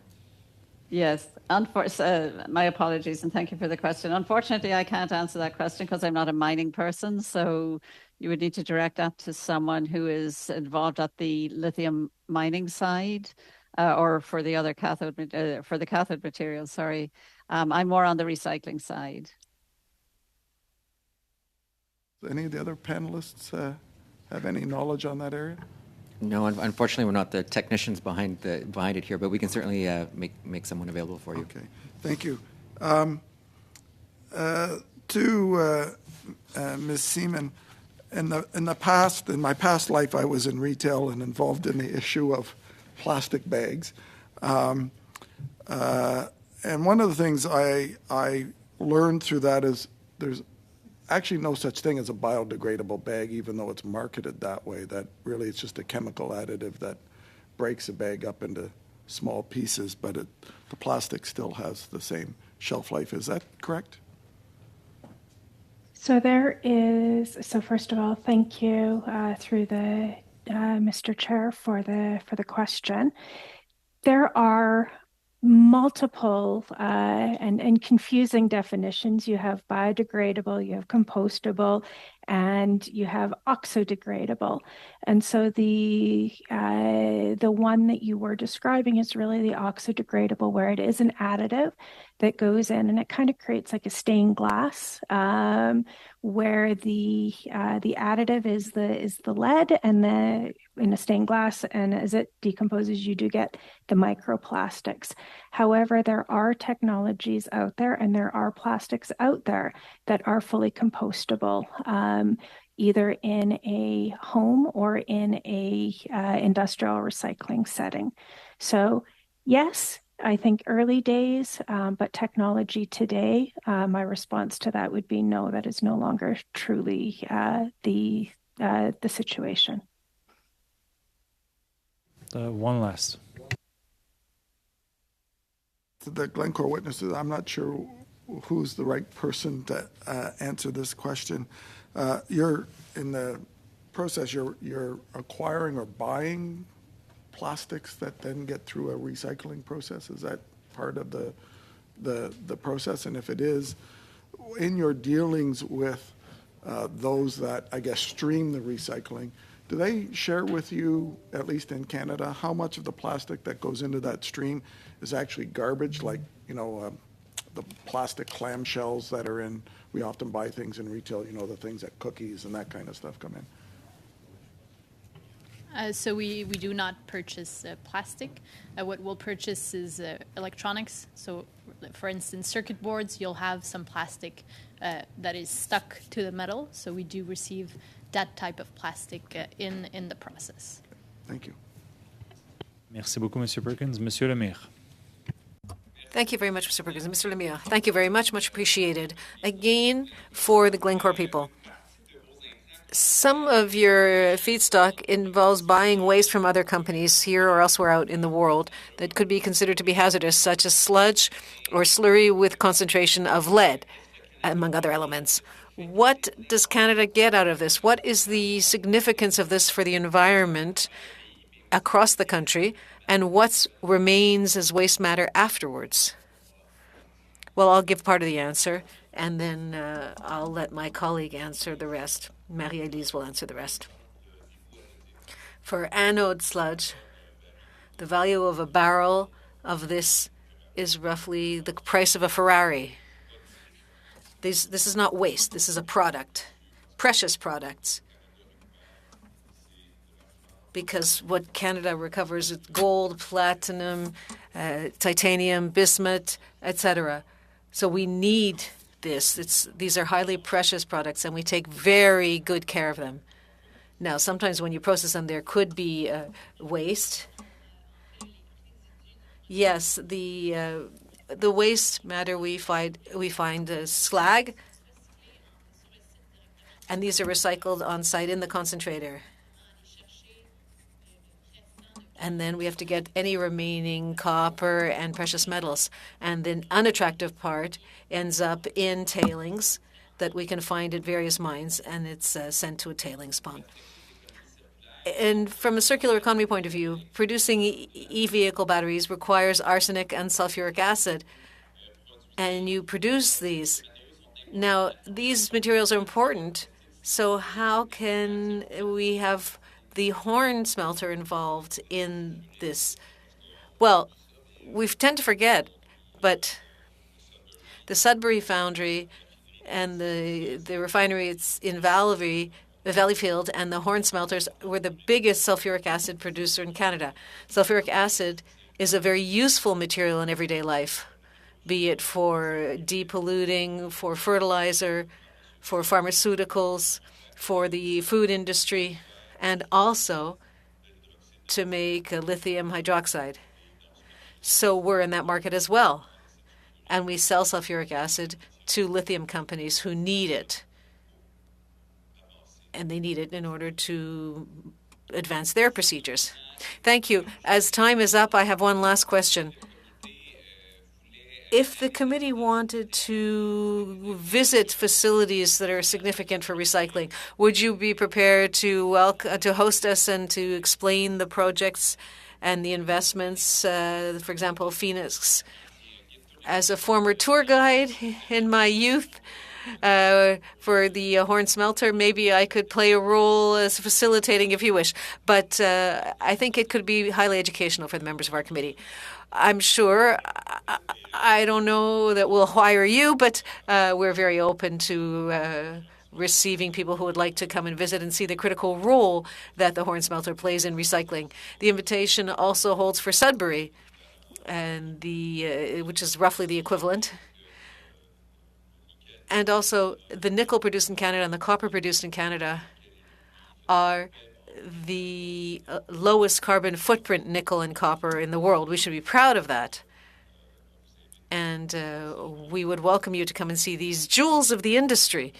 Yes, my apologies and thank you for the question. Unfortunately, I can't answer that question because I'm not a mining person. So you would need to direct that to someone who is involved at the lithium mining side or for the other cathode, for the cathode materials, sorry. I'm more on the recycling side. Does any of the other panelists have any knowledge on that area? No, unfortunately, we're not the technisians behind it here, but we can certainly make someone available for you. Okay, thank you. To Ms. Seaman, in my past life, I was in retail and involved in the issue of plastic bags, and one of the things I learned through that is there's actually no such thing as a biodegradable bag, even though it's marketed that way, that really it's just a chemical additive that breaks a bag up into small pieces, but the plastic still has the same shelf life. Is that correct? So first of all, thank you through the Mr. Chair, for the question. There are multiple and confusing definitions. You have biodegradable, you have compostable, and you have oxodegradable. And so the one that you were describing is really the oxodegradable, where it is an additive that goes in and it kind of creates like a stained glass, where the additive is the lead and in a stained glass, and as it decomposes, you do get the microplastics. However, there are technologies out there and there are plastics out there that are fully compostable, either in a home or in a industrial recycling setting. So yes, I think early days, but technology today, my response to that would be no, that is no longer truly the situation. One last. The Glencore witnesses, I'm not sure who's the right person to answer this question. You're in the process, you're acquiring or buying plastics that then get through a recycling process. Is that part of the process? And if it is, in your dealings with those that, I guess, stream the recycling, do they share with you, at least in Canada, how much of the plastic that goes into that stream is actually garbage, like, the plastic clamshells that are in, we often buy things in retail, the things that cookies and that kind of stuff come in? So we do not purchase plastic. What we'll purchase is electronics. So, for instance, circuit boards, you'll have some plastic that is stuck to the metal. So we do receive that type of plastic in the process. Thank you. Merci beaucoup, Monsieur Perkins. Monsieur Lemire. Thank you very much, Mr. Perkins. Mr. Lemire, thank you very much. Much appreciated. Again, for the Glencore people. Some of your feedstock involves buying waste from other companies here or elsewhere out in the world that could be considered to be hazardous, such as sludge or slurry with concentration of lead, among other elements. What does Canada get out of this? What is the significance of this for the environment across the country, and what remains as waste matter afterwards? Well, I'll give part of the answer, and then I'll let my colleague answer the rest. Marie-Élise will answer the rest. For anode sludge, the value of a barrel of this is roughly the price of a Ferrari. This is not waste. This is a product, precious products. Because what Canada recovers is gold, platinum, titanium, bismuth, etc. So we need this. These are highly precious products, and we take very good care of them. Now, sometimes when you process them, there could be waste. Yes, the waste matter we find slag, and these are recycled on site in the concentrator. And then we have to get any remaining copper and precious metals. And the unattractive part ends up in tailings that we can find at various mines, and it's sent to a tailings pond. And from a circular economy point of view, producing e-vehicle batteries requires arsenic and sulfuric acid, and you produce these. Now, these materials are important, so how can we have the horn smelter involved in this? Well, we tend to forget, but the Sudbury foundry and the refinery it's in Valleyfield and the horn smelters were the biggest sulfuric acid producer in Canada. Sulfuric acid is a very useful material in everyday life, be it for depolluting, for fertilizer, for pharmaceuticals, for the food industry, and also to make lithium hydroxide. So we're in that market as well. And we sell sulfuric acid to lithium companies who need it. And they need it in order to advance their procedures. Thank you. As time is up, I have one last question. If the committee wanted to visit facilities that are significant for recycling, would you be prepared to host us and to explain the projects and the investments? For example, Phoenix. As a former tour guide in my youth for the Horn Smelter, maybe I could play a role as facilitating if you wish. But I think it could be highly educational for the members of our committee. I'm sure, I don't know that we'll hire you, but we're very open to receiving people who would like to come and visit and see the critical role that the Horn Smelter plays in recycling. The invitation also holds for Sudbury, and which is roughly the equivalent. And also, the nickel produced in Canada and the copper produced in Canada are the lowest carbon footprint nickel and copper in the world. We should be proud of that. And we would welcome you to come and see these jewels of the industry.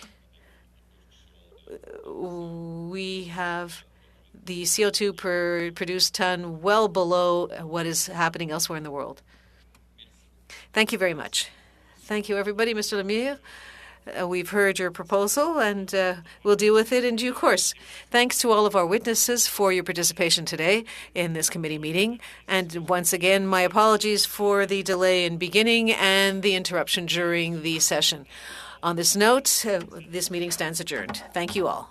We have the CO2 per produced ton well below what is happening elsewhere in the world. Thank you very much. Thank you, everybody. Mr. Lemire. We've heard your proposal, and we'll deal with it in due course. Thanks to all of our witnesses for your participation today in this committee meeting. And once again, my apologies for the delay in beginning and the interruption during the session. On this note, this meeting stands adjourned. Thank you all.